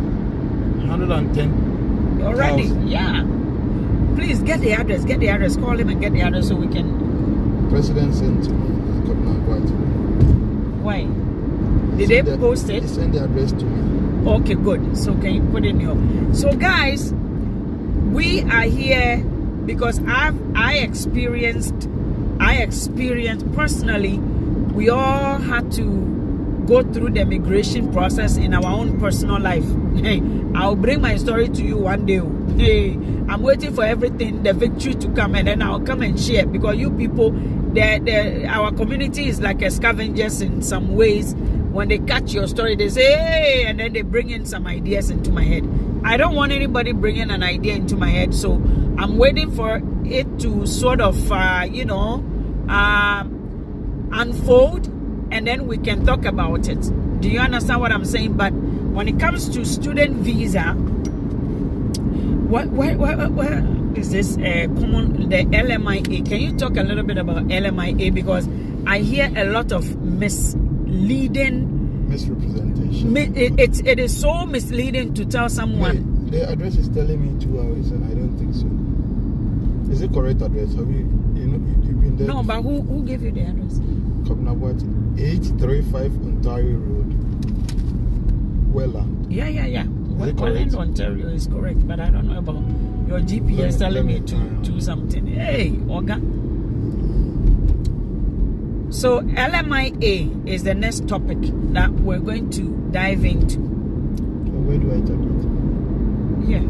110. Already, yeah. Please get the address. Get the address. Call him and get the address so we can. President sent to me. Why? Did they post it? They sent the address to me. Okay, good. So can you put in your? So guys, we are here because I experienced personally. We all had to go through the immigration process in our own personal life. Hey, I'll bring my story to you one day. Hey, I'm waiting for everything, the victory to come, and then I'll come and share, because you people, our community is like a scavengers in some ways. When they catch your story, they say, hey, and then they bring in some ideas into my head. I don't want anybody bringing an idea into my head, so I'm waiting for it to sort of, unfold, and then we can talk about it. Do you understand what I'm saying? But when it comes to student visa, what is this common, the LMIA? Can you talk a little bit about LMIA? Because I hear a lot of misrepresentation. It is so misleading to tell someone. Wait, the address is telling me 2 hours, and I don't think so. Is it correct address? Have you've been there? No, but who gave you the address? 835 Ontario Road, Welland. Yeah. Welland, Ontario is correct, but I don't know about your GPS telling me to something. Hey, Oga. So LMIA is the next topic that we're going to dive into. So where do I type it? Yeah.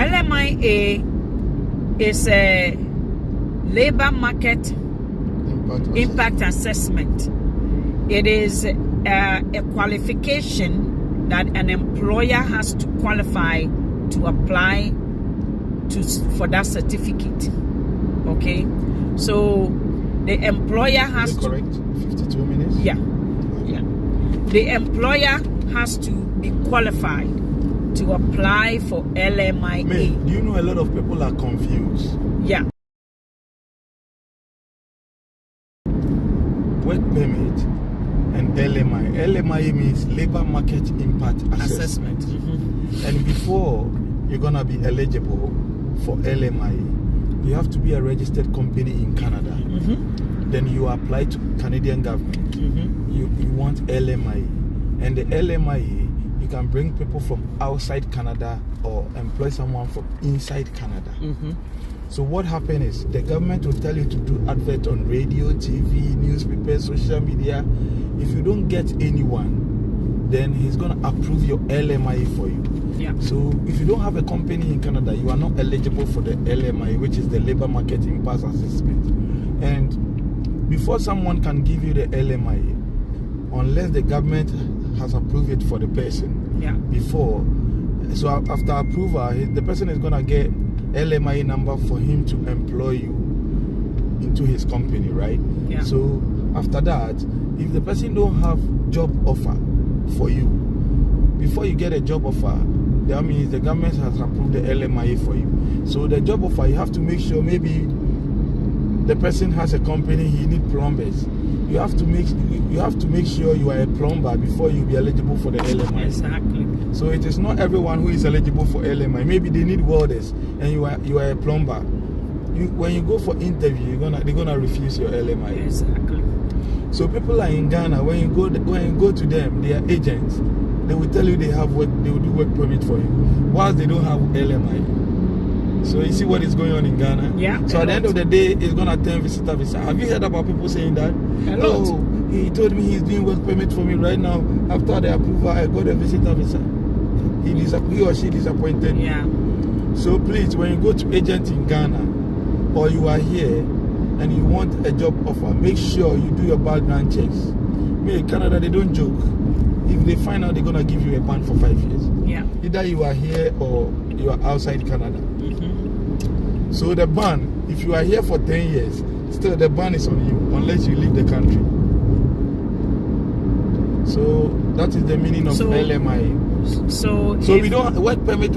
LMIA is a labor market impact assessment. It is a qualification that an employer has to qualify to apply for that certificate. Okay, so the employer has to. Correct. 52 minutes. Yeah. The employer has to be qualified to apply for LMIA. Man, do you know a lot of people are confused? Yeah. Work permit and LMI. LMI means Labor Market Impact Assessment. Mm-hmm. And before you're gonna be eligible for LMI, you have to be a registered company in Canada. Mm-hmm. Then you apply to Canadian government. Mm-hmm. You want LMI, and the LMI, you can bring people from outside Canada or employ someone from inside Canada. Mm-hmm. So what happened is the government will tell you to do advert on radio, TV, newspapers, social media. If you don't get anyone, then he's going to approve your LMIA for you. Yeah. So if you don't have a company in Canada, you are not eligible for the LMIA, which is the Labor Market Impact Assessment. And before someone can give you the LMIA, unless the government has approved it for the person, yeah, before, so after approval, the person is going to get LMIA number for him to employ you into his company, right? Yeah. So after that, if the person don't have job offer for you, before you get a job offer, that means the government has approved the LMIA for you. So the job offer, you have to make sure maybe the person has a company, he need plumbers. You have to make sure you are a plumber before you be eligible for the LMIA. Exactly. So it is not everyone who is eligible for LMIA. Maybe they need welders, and you are a plumber. When you go for interview, they're gonna refuse your LMIA. Exactly. So people are in Ghana. When you go to them, they are agents. They will tell you they have work. They will do work permit for you, whilst they don't have LMIA. So you see what is going on in Ghana. Yeah. So at the end of the day, it's gonna turn visitor visa. Have you heard about people saying that? Oh, he told me he's doing work permit for me right now. After the approval, I got a visitor visa. He or she disappointed. Yeah. So please, when you go to agent in Ghana, or you are here and you want a job offer, make sure you do your background checks. In Canada, they don't joke. If they find out, they're gonna give you a ban for 5 years. Yeah. Either you are here or you are outside Canada. Mm-hmm. So the ban, if you are here for 10 years, still the ban is on you unless you leave the country. So that is the meaning of LMIA. So we don't work permit.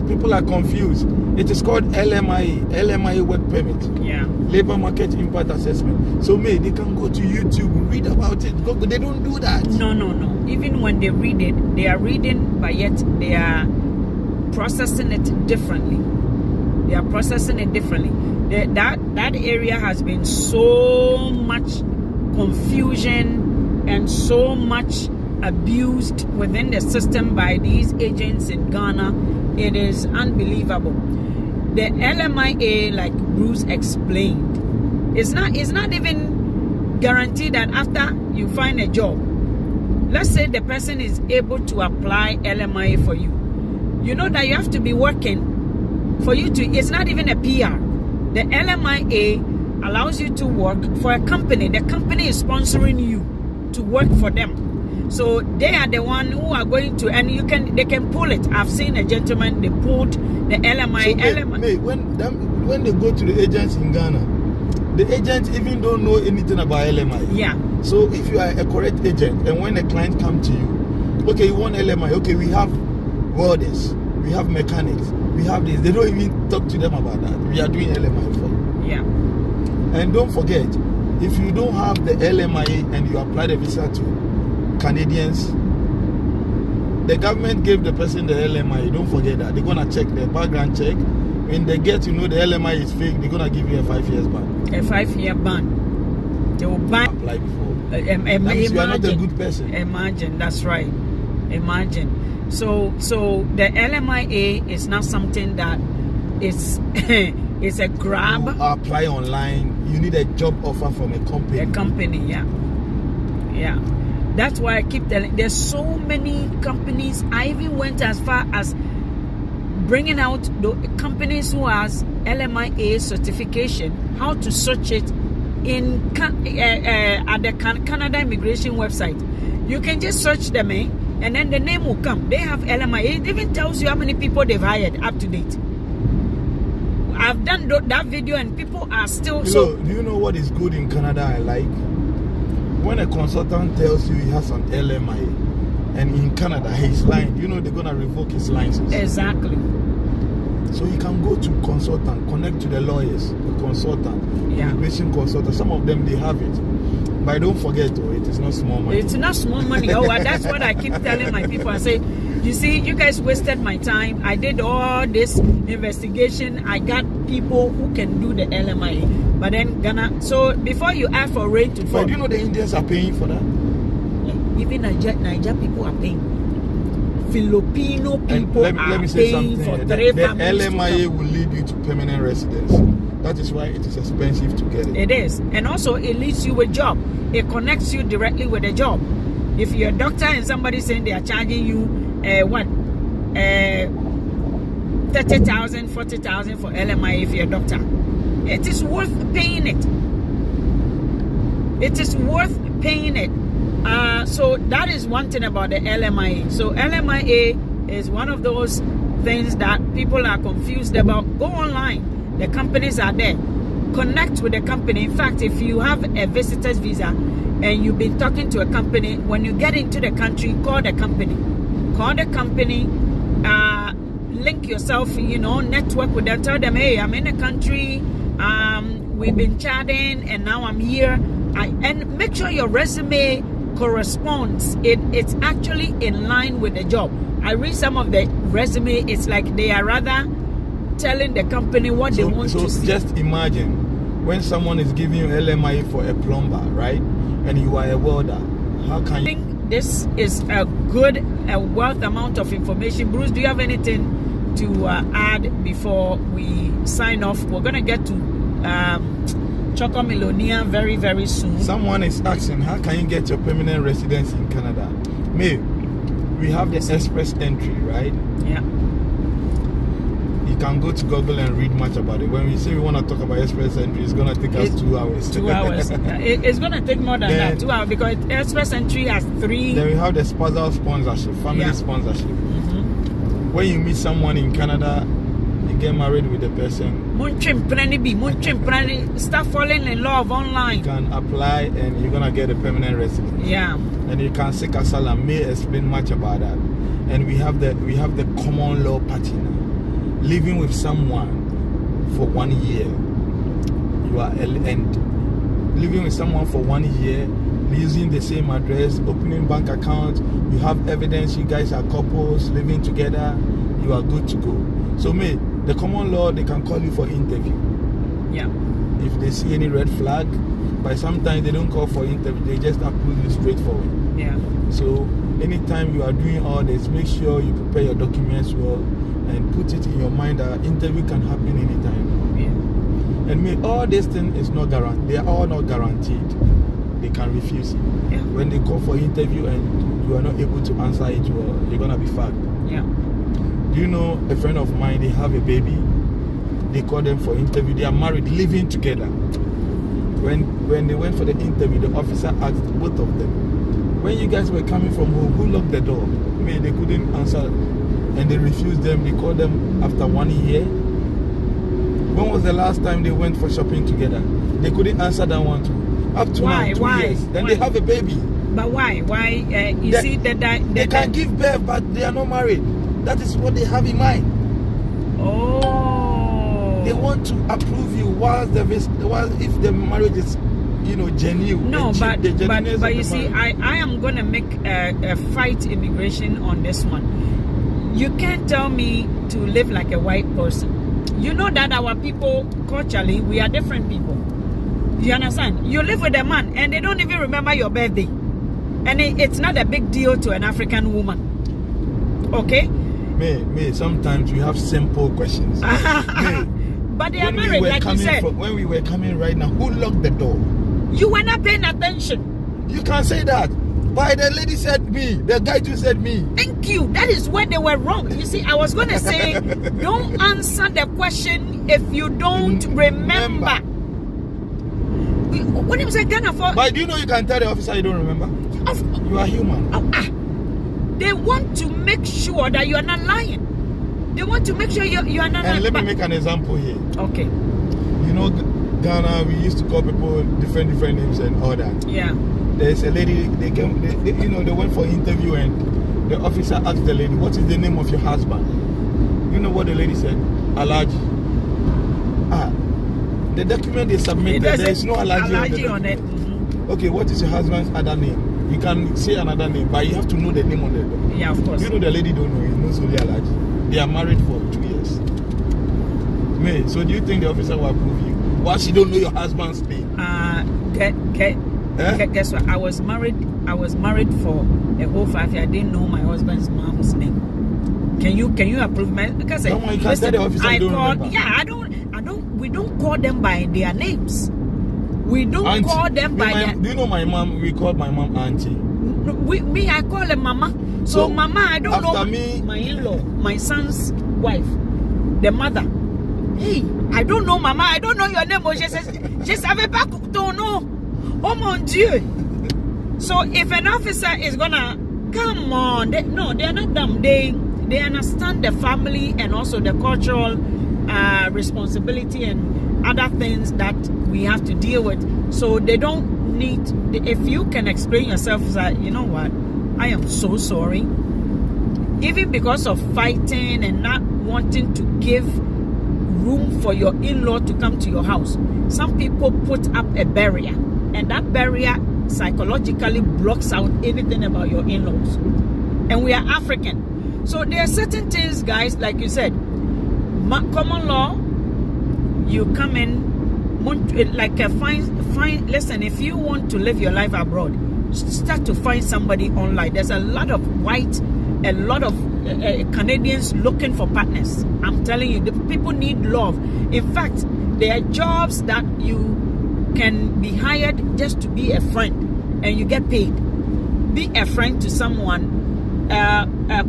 People are confused. It is called LMIA work permit. Yeah. Labor Market Impact Assessment. So they can go to YouTube and read about it. They don't do that. No. Even when they read it, they are reading, but yet they are processing it differently. That area has been so much confusion and so much abused within the system by these agents in Ghana. It is unbelievable. The LMIA, like Bruce explained, it's not even guaranteed that after you find a job, let's say the person is able to apply LMIA for you, you know that you have to be working for you to, it's not even a PR. The LMIA allows you to work for a company. The company is sponsoring you to work for them. So they are the one who are going to, and they can pull it. I've seen a gentleman, they pulled the LMIA. So when they go to the agents in Ghana, the agents even don't know anything about LMIA. Yeah. So if you are a correct agent, and when a client comes to you, okay, you want LMIA, okay, we have welders, we have mechanics, we have this. They don't even talk to them about that. We are doing LMIA for you. Yeah. And don't forget, if you don't have the LMIA and you apply the visa to Canadians, the government gave the person the LMIA. Don't forget that. They're gonna check the background check. When they get to know the LMIA is fake, they're gonna give you a 5 years ban. A 5-year ban. They will ban. Apply before. That means you are not a good person. Imagine, that's right. Imagine. So the LMIA is not something that is it's a grab. You apply online. You need a job offer from a company. A company, yeah. That's why I keep telling. There's so many companies. I even went as far as bringing out the companies who has LMIA certification. How to search it at the Canada immigration website. You can just search them, and then the name will come. They have LMIA. It even tells you how many people they've hired up to date. I've done that video, and people are still do you know what is good in Canada? I like when a consultant tells you he has an LMIA, and in Canada he's lying. You know they're gonna revoke his license. Exactly. So you can go to consultant, connect to the lawyers, the consultant, immigration consultant. Some of them they have it, but don't forget, it is not small money. It's not small money. That's what I keep telling my people. I say, you see, you guys wasted my time. I did all this investigation. I got people who can do the LMIA. But then Ghana, so before you ask for rate to fall. But do you know the Indians are paying for that? Even Niger people are paying. Filipino people let me say paying something. for The 3 families. LMIA will lead you to permanent residence. That is why it is expensive to get it. It is. And also it leads you with job. It connects you directly with a job. If you're a doctor and somebody's saying they are charging you 30,000, 40,000 for LMI if you're a doctor, it is worth paying it. It is worth paying it. So that is one thing about the LMIA. So LMIA is one of those things that people are confused about. Go online. The companies are there. Connect with the company. In fact, if you have a visitor's visa and you've been talking to a company, when you get into the country, call the company. Call the company. Link yourself, network with them. Tell them, hey, I'm in the country. We've been chatting and now I'm here. And make sure your resume corresponds. It's actually in line with the job. I read some of the resume. It's like they are rather telling the company what they want to see. Just imagine when someone is giving you LMI for a plumber, right? And you are a welder. How can you? This is a wealth amount of information. Bruce, do you have anything to add before we sign off? We're going to get to Choco Milonia very, very soon. Someone is asking, how can you get your permanent residence in Canada? May, we have the express entry, right? Yeah. You can go to Google and read much about it. When we say we want to talk about express entry, it's going to take us 2 hours. 2 hours. It's going to take more than that, 2 hours, because express entry has 3. Then we have the spousal sponsorship, family sponsorship. When you meet someone in Canada, you get married with the person. Start falling in love online. You can apply and you're going to get a permanent residence. Yeah. And you can seek asylum. May explain much about that. And we have the common law party now. Living with someone for 1 year. And living with someone for 1 year, using the same address, opening bank accounts, you have evidence you guys are couples living together, you are good to go. So May, the common law, they can call you for interview. Yeah. If they see any red flag, but sometimes they don't call for interview, they just approve you straightforward. Yeah. So anytime you are doing all this, make sure you prepare your documents well and put it in your mind that interview can happen anytime. Yeah. And May, all this thing is not guaranteed. They are all not guaranteed. They can refuse it. Yeah. When they call for interview and you are not able to answer it, you're gonna be fucked. Yeah. Do you know a friend of mine? They have a baby. They call them for interview. They are married, living together. When they went for the interview, the officer asked both of them, "When you guys were coming from home, who locked the door?" I mean, they couldn't answer, and they refused them. They called them after 1 year. When was the last time they went for shopping together? They couldn't answer that one too. Up to now, 2 years. Then they have a baby. But why? Why? They can give birth, but they are not married. That is what they have in mind. Oh. They want to approve you while if the marriage is, genuine. No, but you see, I am gonna make a fight immigration on this one. You can't tell me to live like a white person. You know that our people culturally we are different people. You understand? You live with a man and they don't even remember your birthday. And it's not a big deal to an African woman. Okay? May, sometimes you have simple questions. But they are married, like you said. When we were coming right now, who locked the door? You were not paying attention. You can't say that. Why the lady said me, the guy too said me. Thank you. That is where they were wrong. You see, I was going to say, don't answer the question if you don't remember. When it was a Ghana for. But do you know you can tell the officer you don't remember? You are human. They want to make sure that you are not lying. They want to make sure you are not lying. And let me make an example here. Okay. You know, Ghana, we used to call people different names and all that. Yeah. There's a lady, they went for interview and the officer asked the lady, "What is the name of your husband?" You know what the lady said? Alaji. The document they submitted, there is no Alaji on it. Mm-hmm. Okay, what is your husband's other name? You can say another name, but you have to know the name on the document. Yeah, of course. You know the lady don't know, he knows only Alaji. They are married for 2 years. May, so do you think the officer will approve you? Why she don't know your husband's name? Guess what? I was married for a whole 5 years. I didn't know my husband's mom's name. Can you approve my? Because you can tell the officer you don't remember. Yeah, I don't. We don't call them by their names. We don't call them by their. Do you know my mom? We called my mom Auntie. I call her Mama. So Mama, I don't know my in-law, my son's wife, the mother. Hey, I don't know, Mama. I don't know your name. Je savais pas ton nom. Oh mon Dieu. So if an officer is gonna come on, they are not dumb. They understand the family and also the cultural responsibility and other things that we have to deal with. So they don't need. If you can explain yourself, that you know what, I am so sorry. Even because of fighting and not wanting to give room for your in-law to come to your house, some people put up a barrier, and that barrier psychologically blocks out anything about your in-laws. And we are African, so there are certain things, guys, like you said, common law, you come in like listen, if you want to live your life abroad, start to find somebody online. There's a lot of Canadians looking for partners. I'm telling you, the people need love. In fact, there are jobs that you can be hired just to be a friend and you get paid. Be a friend to someone,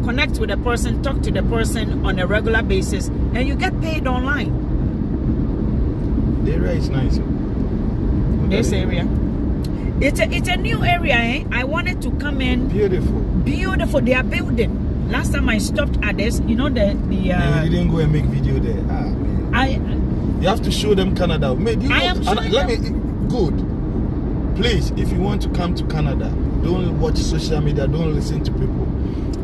connect with a person, talk to the person on a regular basis, and you get paid online. The area is nice. This area, it's a new area, eh? I wanted to come in. Beautiful. They are building. Last time I stopped at this, you know you didn't go and make video there. You have to show them Canada. Good. Please, if you want to come to Canada, don't watch social media, don't listen to people.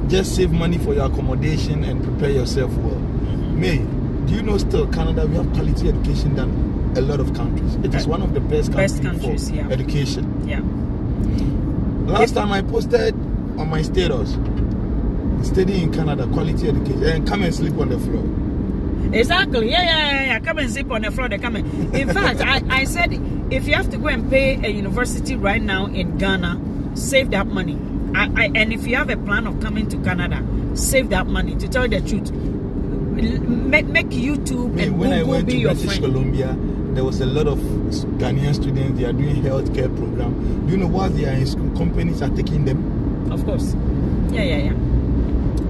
Just save money for your accommodation and prepare yourself well. May, do you know still Canada, we have quality education than a lot of countries. It is one of the best countries for education. Yeah. Last time I posted on my status, studying in Canada, quality education, and come and sleep on the floor. Exactly. Yeah. Come and sleep on the floor. They come in. In fact, I said, if you have to go and pay a university right now in Ghana, save that money. And if you have a plan of coming to Canada, save that money. To tell you the truth, make YouTube and when Google I went be to your British friend. Columbia, there was a lot of Ghanaian students. They are doing healthcare program. Do you know what they are in school? Companies are taking them. Of course. Yeah.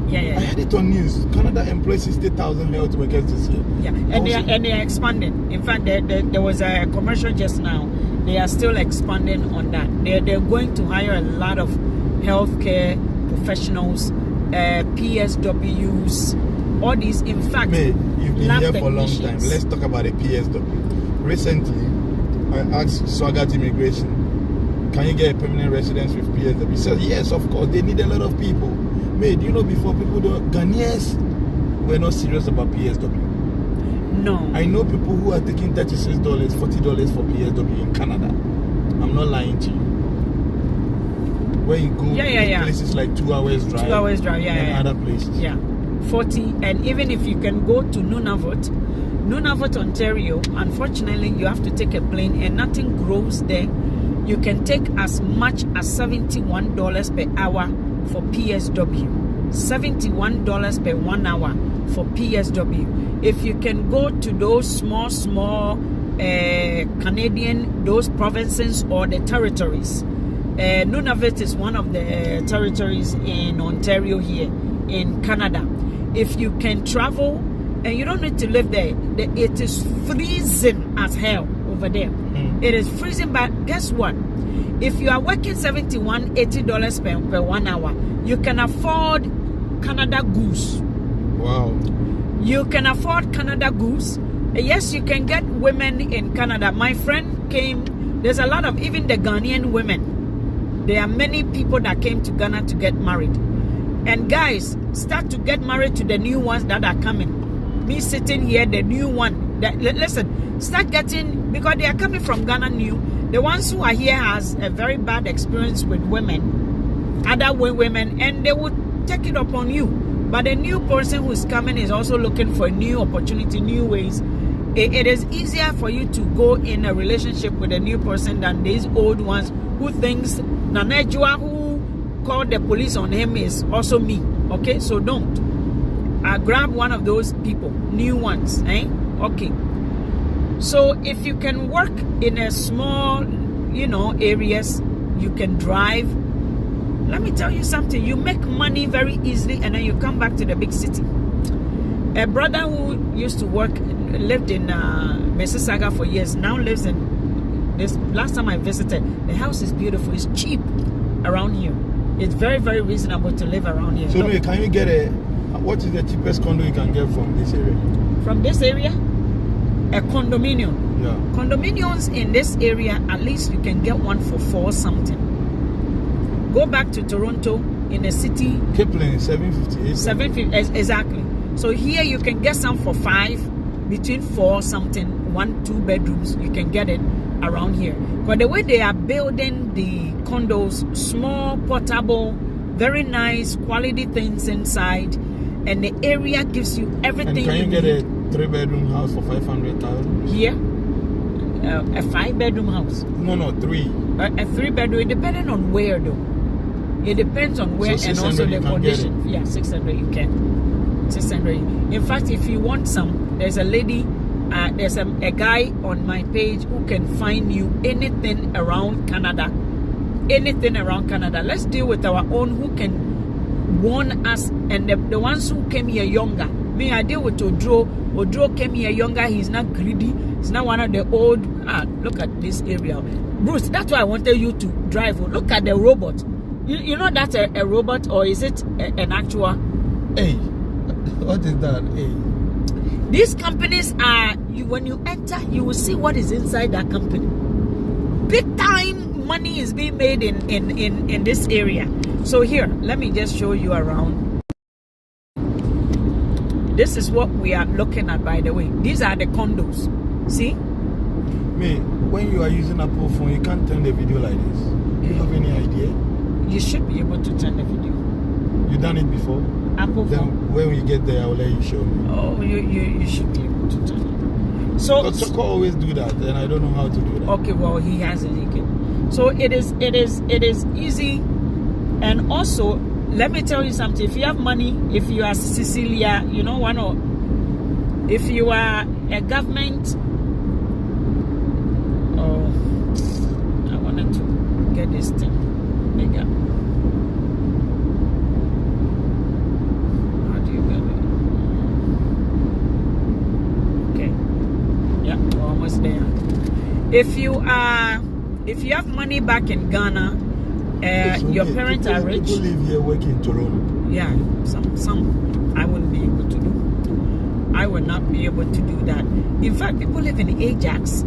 I had it on news. Canada employs 60,000 health workers this year. Yeah, and they are expanding. In fact, there was a commercial just now. They are still expanding on that. They're going to hire a lot of healthcare professionals, PSWs, all these. In fact, May, you've been here for a long time. Let's talk about the PSW. Recently, I asked Swagat Immigration, can you get a permanent residence with PSW? He said, yes, of course. They need a lot of people. May, do you know before people Ghanaians were not serious about PSW? No. I know people who are taking $36, $40 for PSW in Canada. I'm not lying to you. Where you go, places like 2 hours drive. 2 hours drive, and other places. Yeah, 40. And even if you can go to Nunavut, Ontario, unfortunately, you have to take a plane and nothing grows there. You can take as much as $71 per hour for PSW. $71 per 1 hour for PSW. If you can go to those small Canadian, those provinces or the territories. Nunavut is one of the territories in Ontario here in Canada. If you can travel, and you don't need to live there, it is freezing as hell over there. It is freezing, but guess what? If you are working $71, $80 per 1 hour, you can afford Canada Goose. Wow. You can afford Canada Goose. Yes, you can get women in Canada. My friend came, there's a lot of, even the Ghanaian women. There are many people that came to Ghana to get married. And guys, start to get married to the new ones that are coming. Me sitting here, the new one. Listen, start getting, because they are coming from Ghana new. The ones who are here has a very bad experience with women, other women, and they would take it upon you. But the new person who's coming is also looking for a new opportunity, new ways. It is easier for you to go in a relationship with a new person than these old ones who thinks Nanejua, who called the police on him, is also me. Okay, so don't. Grab one of those people, new ones, eh? Okay. So if you can work in a small, areas, you can drive, let me tell you something. You make money very easily, and then you come back to the big city. A brother who used to lived in Mississauga for years, now lives in this. Last time I visited, the house is beautiful. It's cheap around here. It's very, very reasonable to live around here. So, can you get what is the cheapest condo you can get from this area? From this area? A condominium. Yeah. Condominiums in this area, at least you can get one for 4 something. Go back to Toronto in the city. Kipling, 750. 750, exactly. So here you can get some for 5, between 4 something, 1, 2 bedrooms. You can get it around here. But the way they are building the condos, small, portable, very nice, quality things inside, and the area gives you everything. And can you get a 3-bedroom house for 500,000? Here, a 5-bedroom house. No, 3. A 3-bedroom, depending on where though. It depends on where, so and also the condition. Yeah, 600 you can. 600. In fact, if you want some, there's a lady, there's a guy on my page who can find you anything around Canada. Anything around Canada. Let's deal with our own who can warn us, and the ones who came here younger. Me, I deal with Odro. Odro came here younger. He's not greedy. He's not one of the old. Look at this area, Bruce. That's why I wanted you to drive. Look at the robot. You know that's a robot, or is it an actual? Hey, what is that? Hey. These companies are. When you enter, you will see what is inside that company. Big time money is being made in this area. So here, let me just show you around. This is what we are looking at, by the way. These are the condos. See? Me, when you are using Apple phone, you can't turn the video like this. Do you have any idea? You should be able to turn the video. You done it before? Apple then phone. When we get there, I'll let you show me. Oh, you should be able to turn it. So Soko always do that, and I don't know how to do that. Okay, well he has it. He can. So it is easy, and also let me tell you something. If you have money, if you are Cecilia, you know if you are a government. Oh, I wanted to get this thing bigger. How do you get it? Okay. Yeah, we're almost there. If you have money back in Ghana, your parents are rich. People live here working in Toronto. Yeah, some I wouldn't be able to do. I would not be able to do that. In fact, people live in Ajax,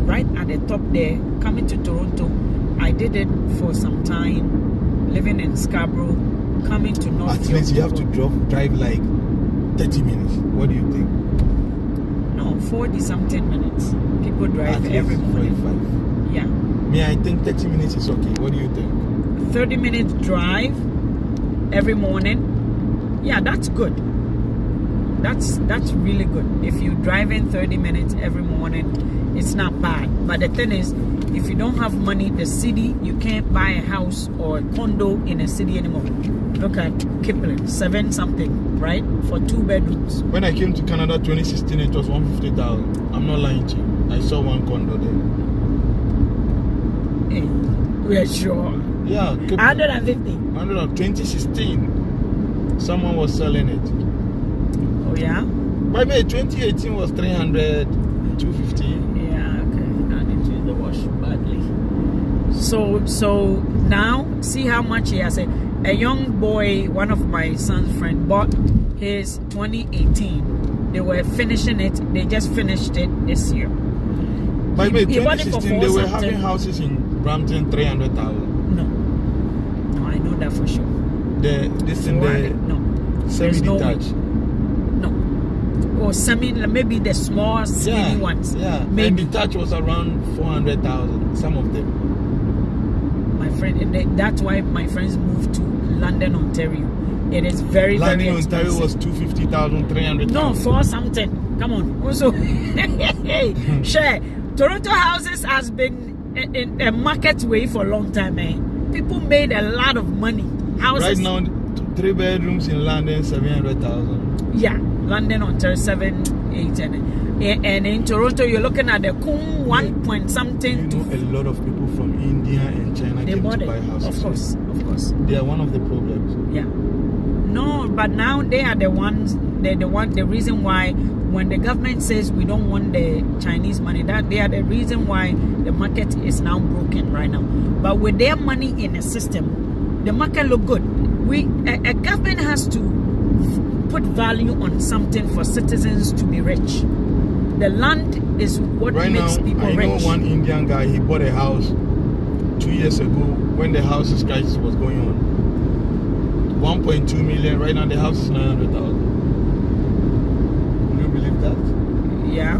right at the top there, coming to Toronto. I did it for some time, living in Scarborough, coming to North. At least you have to drive like 30 minutes. What do you think? No, 40-something minutes. People drive every morning. 45. Yeah. Me, I think 30 minutes is okay. What do you think? 30-minute drive every morning. Yeah, that's good. That's really good. If you drive in 30 minutes every morning, it's not bad. But the thing is, if you don't have money, the city, you can't buy a house or a condo in a city anymore. Look at Kipling, 7 something, right? For 2 bedrooms. When I came to Canada 2016, it was 150,000. I'm not lying to you. I saw one condo there. Hey, we're sure. Yeah, 150. 2016. Someone was selling it. Oh yeah? By the way, 2018 was 300, 250. Yeah, okay. I need to use the wash badly. So now, see how much he has. A young boy, one of my son's friend, bought his 2018. They were finishing it. They just finished it this year. By the way, 2016, they were having houses in Brampton 300,000. No, I know that for sure. Semi-detached. No. Or maybe the small, skinny ones. Yeah, maybe. And detached was around 400,000, some of them. My friend, that's why my friends moved to London, Ontario. It is very, very expensive. Ontario was 250,000, 300,000. No, 4 something. Come on. Also, share. Toronto houses has been in a market way for a long time, eh? People made a lot of money. Houses. Right now, 3 bedrooms in London, 700,000. Yeah, London, Ontario, 7, 1.8, and in Toronto you're looking at the 1 point something. You know, a lot of people from India and China came to buy houses. Of course. They are one of the problems. Yeah. No, but now they are the ones. The reason why when the government says we don't want the Chinese money, that they are the reason why the market is now broken right now. But with their money in the system, the market look good. A government has to put value on something for citizens to be rich. The land is what makes people rich. I know one Indian guy, he bought a house 2 years ago when the house crisis was going on. 1.2 million. Right now the house is 900,000. Do you believe that? Yeah.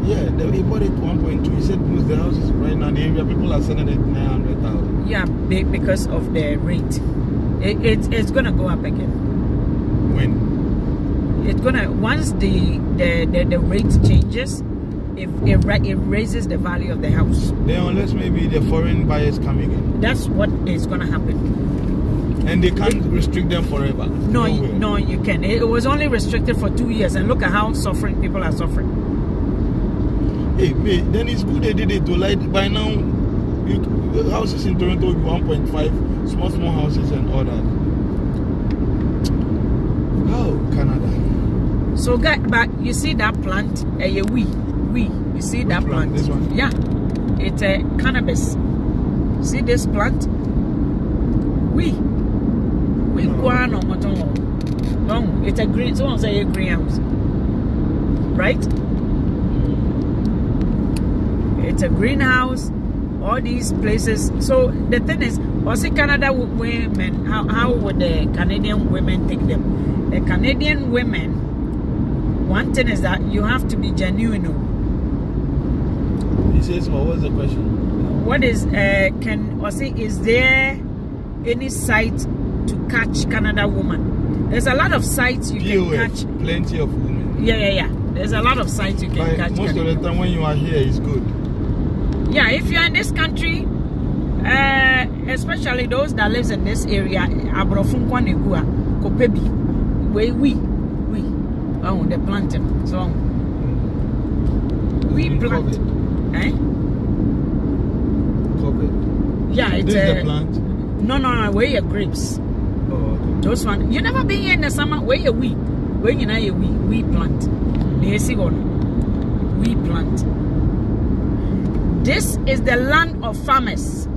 Yeah, he bought it 1.2. He said because the house is right now, the area people are selling it 900,000. Yeah, because of the rate. It's gonna go up again. When? It's gonna once the rate changes, it raises the value of the house. Then unless maybe the foreign buyers come again. That's what is gonna happen. And they can't restrict them forever. No, you can. It was only restricted for 2 years, and look at how suffering people are suffering. Hey, then it's good they did it to light. By now, houses in Toronto will be 1.5, small houses and all that. Oh, Canada. So, but you see that plant? You see that plant? This one? Yeah, it's a cannabis. See this plant? No, it's a green. Someone say a greenhouse, right? It's a greenhouse. All these places. So the thing is, also Canada women. How would the Canadian women take them? The Canadian women. One thing is that you have to be genuine. He says, well, what's the question? What is is there any site to catch Canada woman? There's a lot of sites you can catch. Plenty of women. Yeah. There's a lot of sites you can catch. Most of the time when you are here, it's good. Yeah, if you're in this country, especially those that lives in this area, Abrofunkwa Negua, Kopebi, they plant them. So we plant. Covered. Yeah, it's this is the plant. No, where your grapes. Oh, okay. Those one. You never been here in the summer. Where you we? Where you know you we plant. We plant. This is the land of farmers.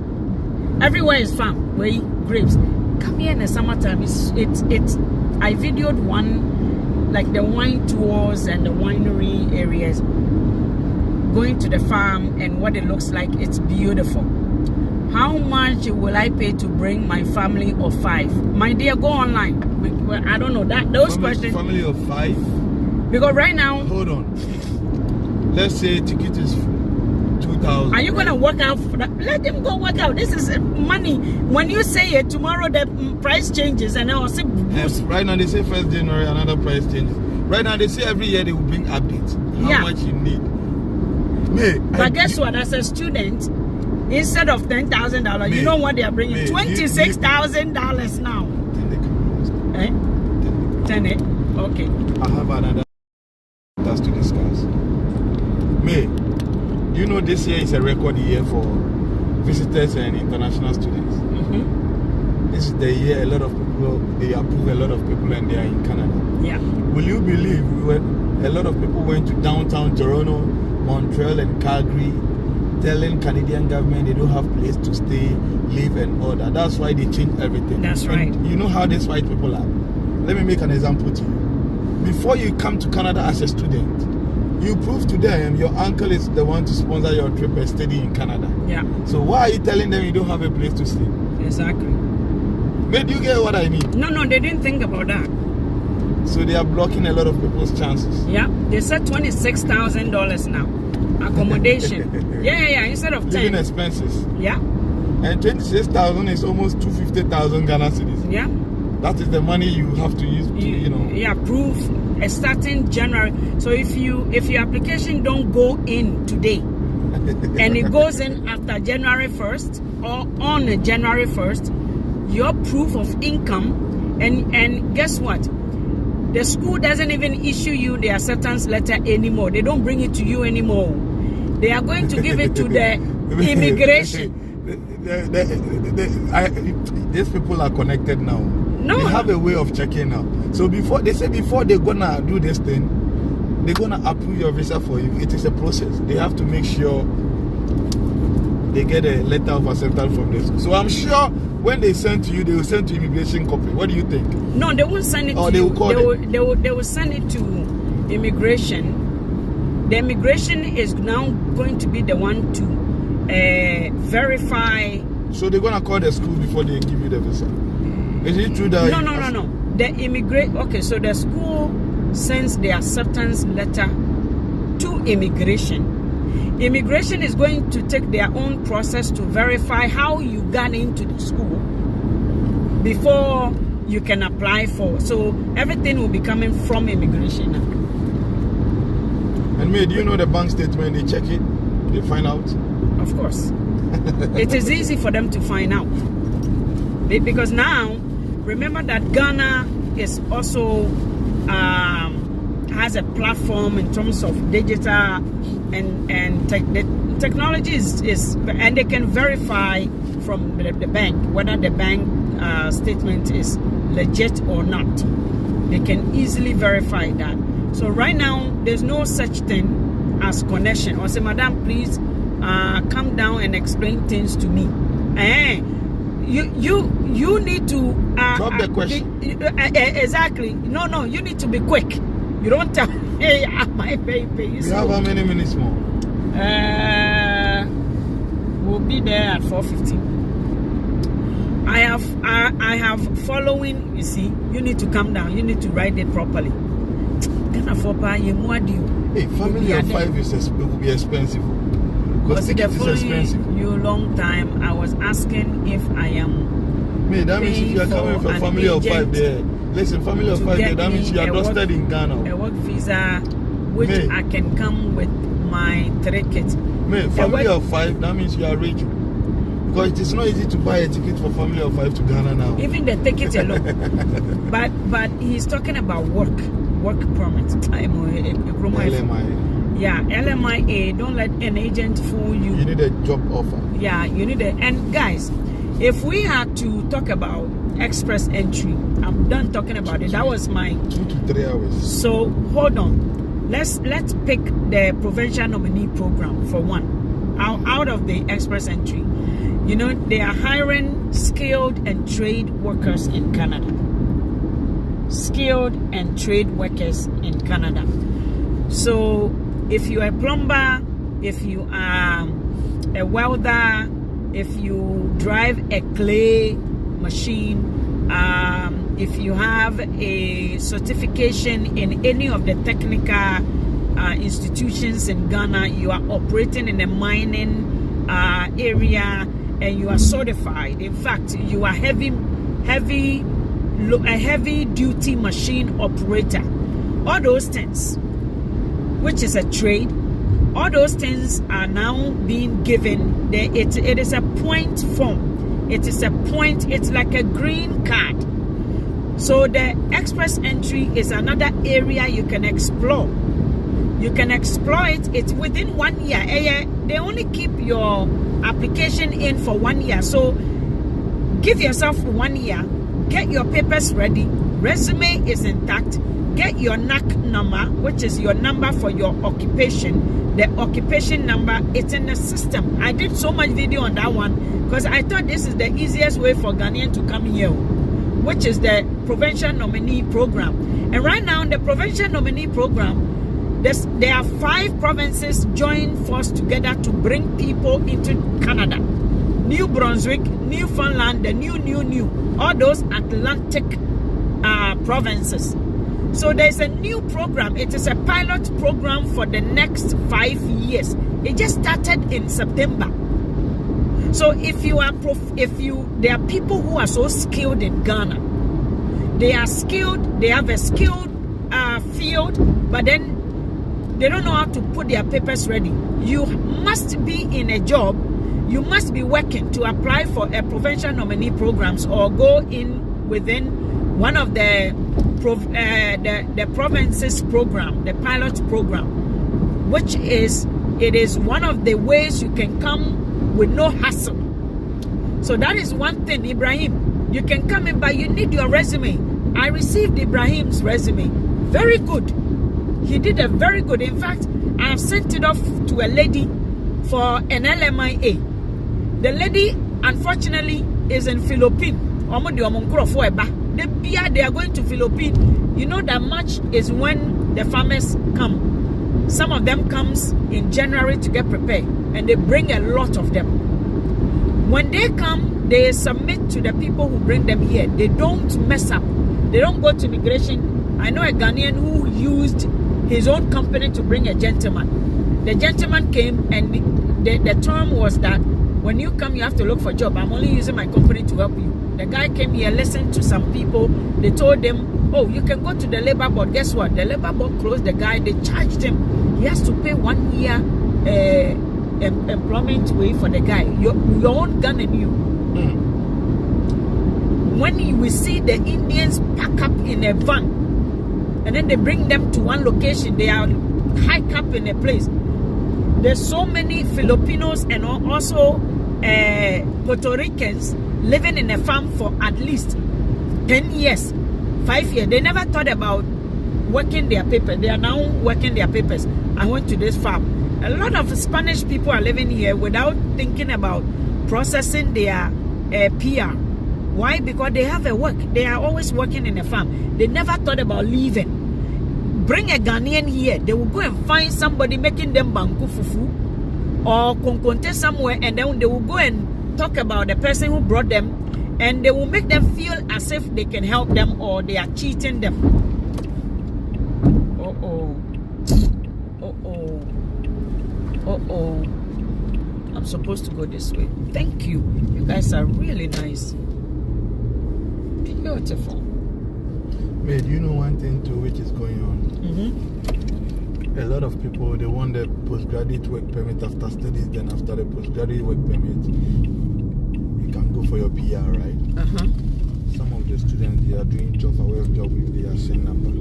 Everywhere is farm. Where grapes. Come here in the summertime. It's. I videoed one, like the wine tours and the winery areas. Going to the farm and what it looks like. It's beautiful. How much will I pay to bring my family of 5? My dear, go online. I don't know that those questions. Family of 5? Because right now. Hold on. Let's say ticket is 2,000. Are you gonna work out for that? Let them go work out. This is money. When you say it, tomorrow the price changes, and I'll say. Right now they say 1st January another price changes. Right now they say every year they will bring updates. How much you need. But guess what? As a student. Instead of $10,000, you know what they are bringing? $26,000 now. Eh? 10. Okay. I have another task to discuss. Do you know this year is a record year for visitors and international students? Mm-hmm. This is the year a lot of people, they approve a lot of people and they are in Canada. Yeah. Will you believe a lot of people went to downtown Toronto, Montreal and Calgary, telling Canadian government they don't have place to stay, live and all that. That's why they changed everything. That's right. And you know how these white people are. Let me make an example to you. Before you come to Canada as a student, you prove to them your uncle is the one to sponsor your trip and study in Canada. Yeah. So why are you telling them you don't have a place to stay? Exactly. Do you get what I mean? No, they didn't think about that. So they are blocking a lot of people's chances. Yeah. They said $26,000 now. Accommodation. yeah. Instead of 10. Living expenses. Yeah. And 26,000 is almost 250,000 Ghana cedis. Yeah. That is the money you have to use to, Yeah, proof starting January. So if your application don't go in today and it goes in after January 1st or on January 1st, your proof of income and guess what? the school doesn't even issue you the acceptance letter anymore. They don't bring it to you anymore. They are going to give it to the immigration. These people are connected now. No. They have a way of checking now. So before they're gonna do this thing, they're gonna approve your visa for you. It is a process. They have to make sure they get a letter of acceptance from this. So I'm sure when they send to you, they will send to immigration copy. What do you think? No, they won't send it to they you. will call They will send it to immigration. The immigration is now going to be the one to verify. So they're gonna call the school before they give you the visa. Is it true that? No. The okay, so the school sends the acceptance letter to immigration. Immigration is going to take their own process to verify how you got into the school before you can apply for. So everything will be coming from immigration now. And do you know the bank statement? They check it, they find out. Of course, it is easy for them to find out because now remember that Ghana is also has a platform in terms of digital and the technology is and they can verify from the bank whether the bank statement is legit or not. They can easily verify that. So right now there's no such thing as connection or say, madam, please come down and explain things to me. You need to drop the question. Exactly. No, you need to be quick. You don't tell hey, my baby. We have how many minutes more? We'll be there at 4:15. I have following. You see, you need to come down. You need to write it properly. Hey, family of 5 will be expensive. Because ticket is expensive. You long time. I was asking if I am. That means if you are coming from family of 5 there. Listen, family of 5 there, that means you are trusted in Ghana. A work visa, which I can come with my 3 kids. Family of 5, that means you are rich. Because it is not easy to buy a ticket for family of 5 to Ghana now. Even the ticket alone. but he's talking about work permit. LMI. Yeah, LMIA. Don't let an agent fool you. You need a job offer. Yeah, you need it. And guys, if we had to talk about express entry, I'm done talking about it. That was my 2 to 3 hours. So hold on. Let's pick the provincial nominee program for one. Out of the express entry, you know, they are hiring skilled and trade workers in Canada. Skilled and trade workers in Canada. So if you are a plumber, if you are a welder, if you drive a clay machine, if you have a certification in any of the technical institutions in Ghana, you are operating in a mining area and you are certified. In fact, you are a heavy duty machine operator. All those things, which is a trade, all those things are now being given. It is a point form. It is a point. It's like a green card. So the express entry is another area you can explore. You can explore it. It's within 1 year. They only keep your application in for 1 year. So give yourself 1 year. Get your papers ready. Resume is intact. Get your NAC number, which is your number for your occupation. The occupation number, it's in the system. I did so much video on that one because I thought this is the easiest way for Ghanaians to come here, which is the provincial nominee program. And right now, the provincial nominee program, there are 5 provinces join force together to bring people into Canada. New Brunswick, Newfoundland, the new, all those Atlantic provinces. So there's a new program. It is a pilot program for the next 5 years. It just started in September. So there are people who are so skilled in Ghana. They are skilled. They have a skilled field, but then they don't know how to put their papers ready. You must be in a job. You must be working to apply for a provincial nominee programs or go in within one of the province's program, the pilot program, which is one of the ways you can come with no hassle. So that is one thing, Ibrahim. You can come in, but you need your resume. I received Ibrahim's resume. Very good. He did a very good. In fact, I have sent it off to a lady for an LMIA. The lady, unfortunately, is in Philippines. They are going to Philippines. You know that much is when the farmers come. Some of them comes in January to get prepared, and they bring a lot of them. When they come, they submit to the people who bring them here. They don't mess up. They don't go to immigration. I know a Ghanaian who used his own company to bring a gentleman. The gentleman came, and the term was that when you come, you have to look for a job. I'm only using my company to help you. The guy came here, listened to some people. They told them, oh, you can go to the labor board. Guess what? The labor board closed the guy. They charged him. He has to pay 1 year employment way for the guy. Your own gun and you. When you will see the Indians pack up in a van, and then they bring them to one location, they are hiked up in a place. There's so many Filipinos and also Puerto Ricans living in a farm for at least 10 years, 5 years. They never thought about working their papers. They are now working their papers. I went to this farm. A lot of Spanish people are living here without thinking about processing their PR. Why? Because they have a work. They are always working in a farm. They never thought about leaving. Bring a Ghanaian here. They will go and find somebody making them banku fufu or konkonte somewhere, and then they will go and talk about the person who brought them, and they will make them feel as if they can help them or they are cheating them. I'm supposed to go this way. Thank you. You guys are really nice. Beautiful. Mate, you know one thing too which is going on? A lot of people, they want the postgraduate work permit after studies, then after the postgraduate work permit, you can go for your PR, right? Some of the students, they are doing 12-hour job with their SIN number.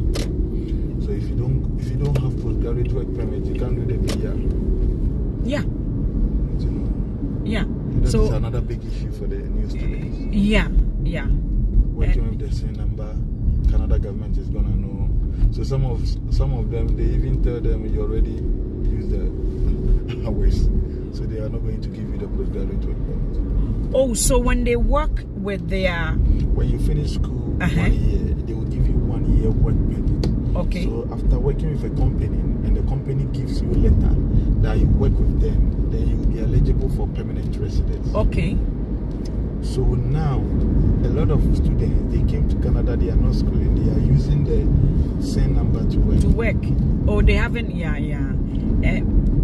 So if you don't have postgraduate work permit, you can't do the PR. Yeah. You know, yeah. That so is another big issue for the new students. Yeah. Working with the SIN number, Canada government is gonna know. So some of them, they even tell them you already use the hours, so they are not going to give you the postgraduate work permit. Oh, so when they work with their... When you finish school 1 year, they will give you 1 year work permit. Okay. So after working with a company, and the company gives you a letter that you work with them, then you will be eligible for permanent residence. Okay. So now, a lot of students, they came to Canada, they are not schooling, they are using the same number to work. Oh, they haven't,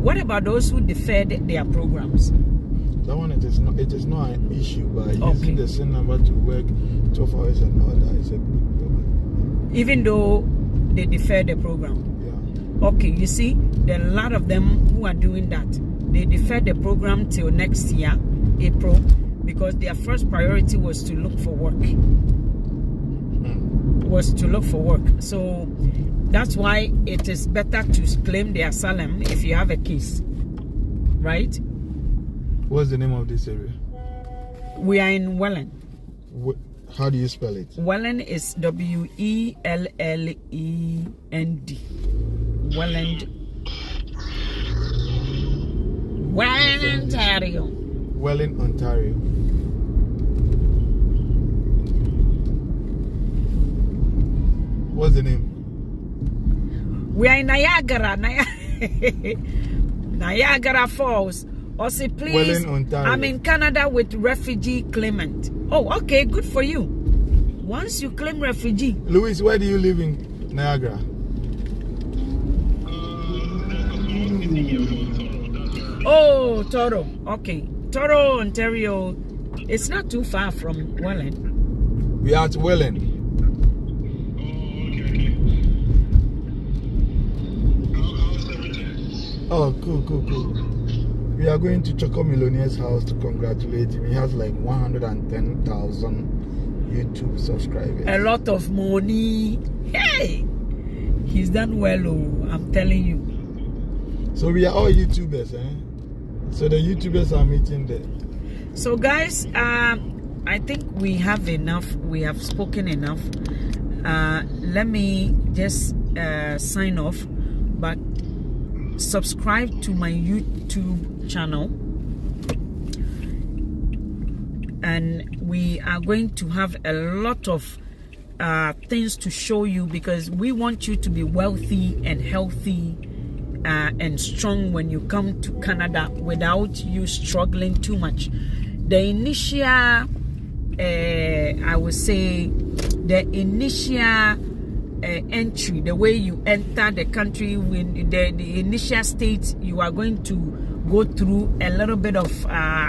what about those who deferred their programs? That one, it is not an issue, but using the same number to work 12 hours and all that is a big problem. Even though they defer the program? Yeah. Okay, you see, there are a lot of them who are doing that. They defer the program till next year, April, because their first priority was to look for work. So that's why it is better to claim the asylum if you have a case, right? What's the name of this area? We are in Welland. How do you spell it? Welland is W-E-L-L-E-N-D. Welland. Welland, Ontario. Welland, Ontario. What's the name? We are in Niagara. Niagara Falls. Also, please, Welland, Ontario. I'm in Canada with refugee claimant. Oh, okay, good for you. Once you claim refugee. Louis, where do you live in Niagara? Oh, Toro. Okay. Toro, Ontario. It's not too far from Welland. We are at Welland. Oh, cool. We are going to Choco Millionaire's house to congratulate him. He has like 110,000 YouTube subscribers. A lot of money. Hey, he's done well. Oh, I'm telling you. So we are all YouTubers, eh? So the YouTubers are meeting there. So guys, I think we have enough. We have spoken enough. Let me just sign off. But subscribe to my YouTube channel. And we are going to have a lot of things to show you, because we want you to be wealthy and healthy and strong when you come to Canada without you struggling too much. The initial, I would say, the initial entry, the way you enter the country, when the initial state, you are going to go through a little bit of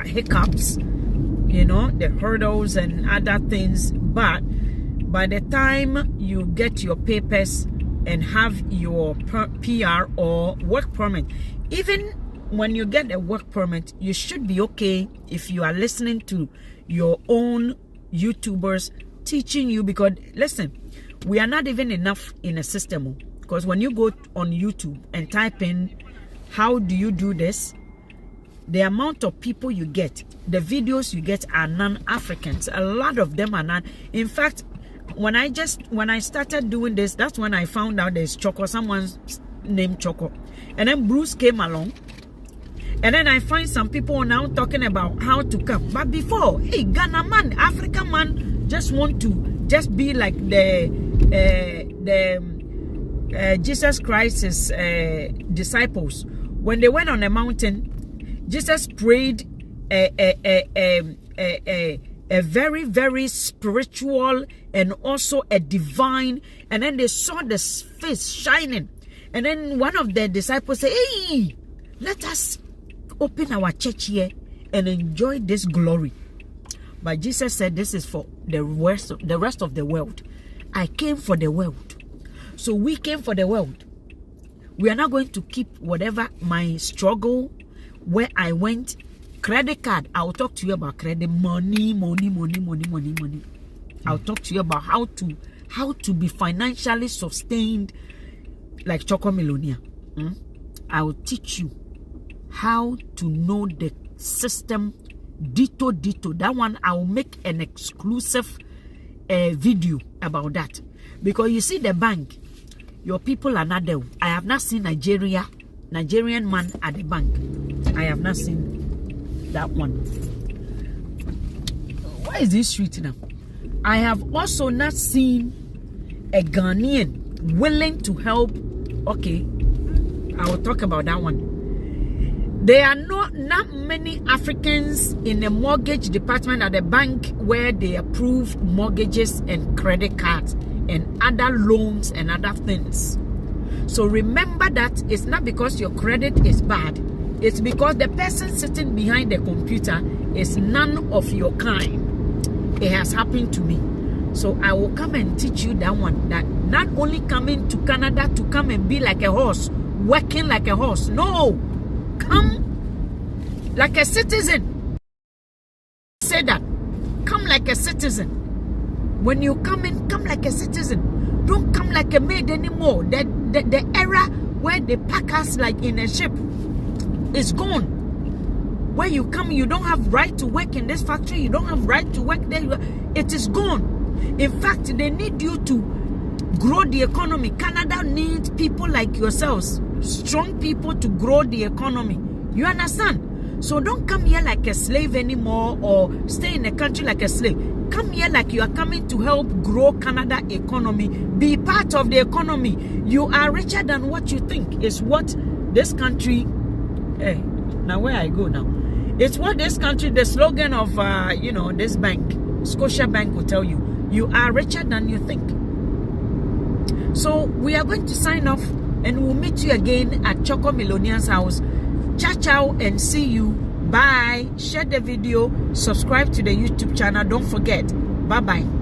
hiccups, you know, the hurdles and other things. But by the time you get your papers and have your PR or work permit, even when you get a work permit, you should be okay if you are listening to your own YouTubers teaching you. Because listen, we are not even enough in a system, because when you go on YouTube and type in how do you do this, the amount of people you get, the videos you get are non-Africans. A lot of them are not. In fact, when I started doing this, that's when I found out there's Choco, someone's named Choco. And then Bruce came along. And then I find some people now talking about how to come. But before, hey, Ghana man, African man, just want to just be like the Jesus Christ's disciples. When they went on a mountain, Jesus prayed a very, very spiritual and also a divine, and then they saw the face shining. And then one of the disciples said, hey, let us open our church here and enjoy this glory. But Jesus said, this is for the rest of the world. I came for the world. So we came for the world. We are not going to keep whatever my struggle, where I went, credit card. I'll talk to you about credit, money. I'll talk to you about how to be financially sustained like Choco Millionaire. I will teach you how to know the system dito. That one I will make an exclusive video about that, because you see the bank, your people are not there. I have not seen Nigerian man at the bank. I have not seen that one. Why is this street now? I have also not seen a Ghanaian willing to help. Okay, I will talk about that one. There are not many Africans in the mortgage department at the bank where they approve mortgages and credit cards and other loans and other things. So remember that it's not because your credit is bad. It's because the person sitting behind the computer is none of your kind. It has happened to me. So I will come and teach you that one. That not only coming to Canada to come and be like a horse, working like a horse. No. Come like a citizen. Say that. Come like a citizen. When you come in, come like a citizen. Don't come like a maid anymore. The era where they pack us like in a ship is gone. Where you come, you don't have right to work in this factory. You don't have right to work there. It is gone. In fact, they need you to grow the economy. Canada needs people like yourselves, strong people to grow the economy. You understand? So don't come here like a slave anymore, or stay in a country like a slave. Come here like you are coming to help grow Canada economy. Be part of the economy. You are richer than what you think. It's what this country. Hey, now where I go now? It's what this country, the slogan of this bank, Scotia Bank, will tell you. You are richer than you think. So we are going to sign off, and we'll meet you again at Choco Millionaire's house. Ciao, ciao, and see you. Bye. Share the video. Subscribe to the YouTube channel. Don't forget. Bye-bye.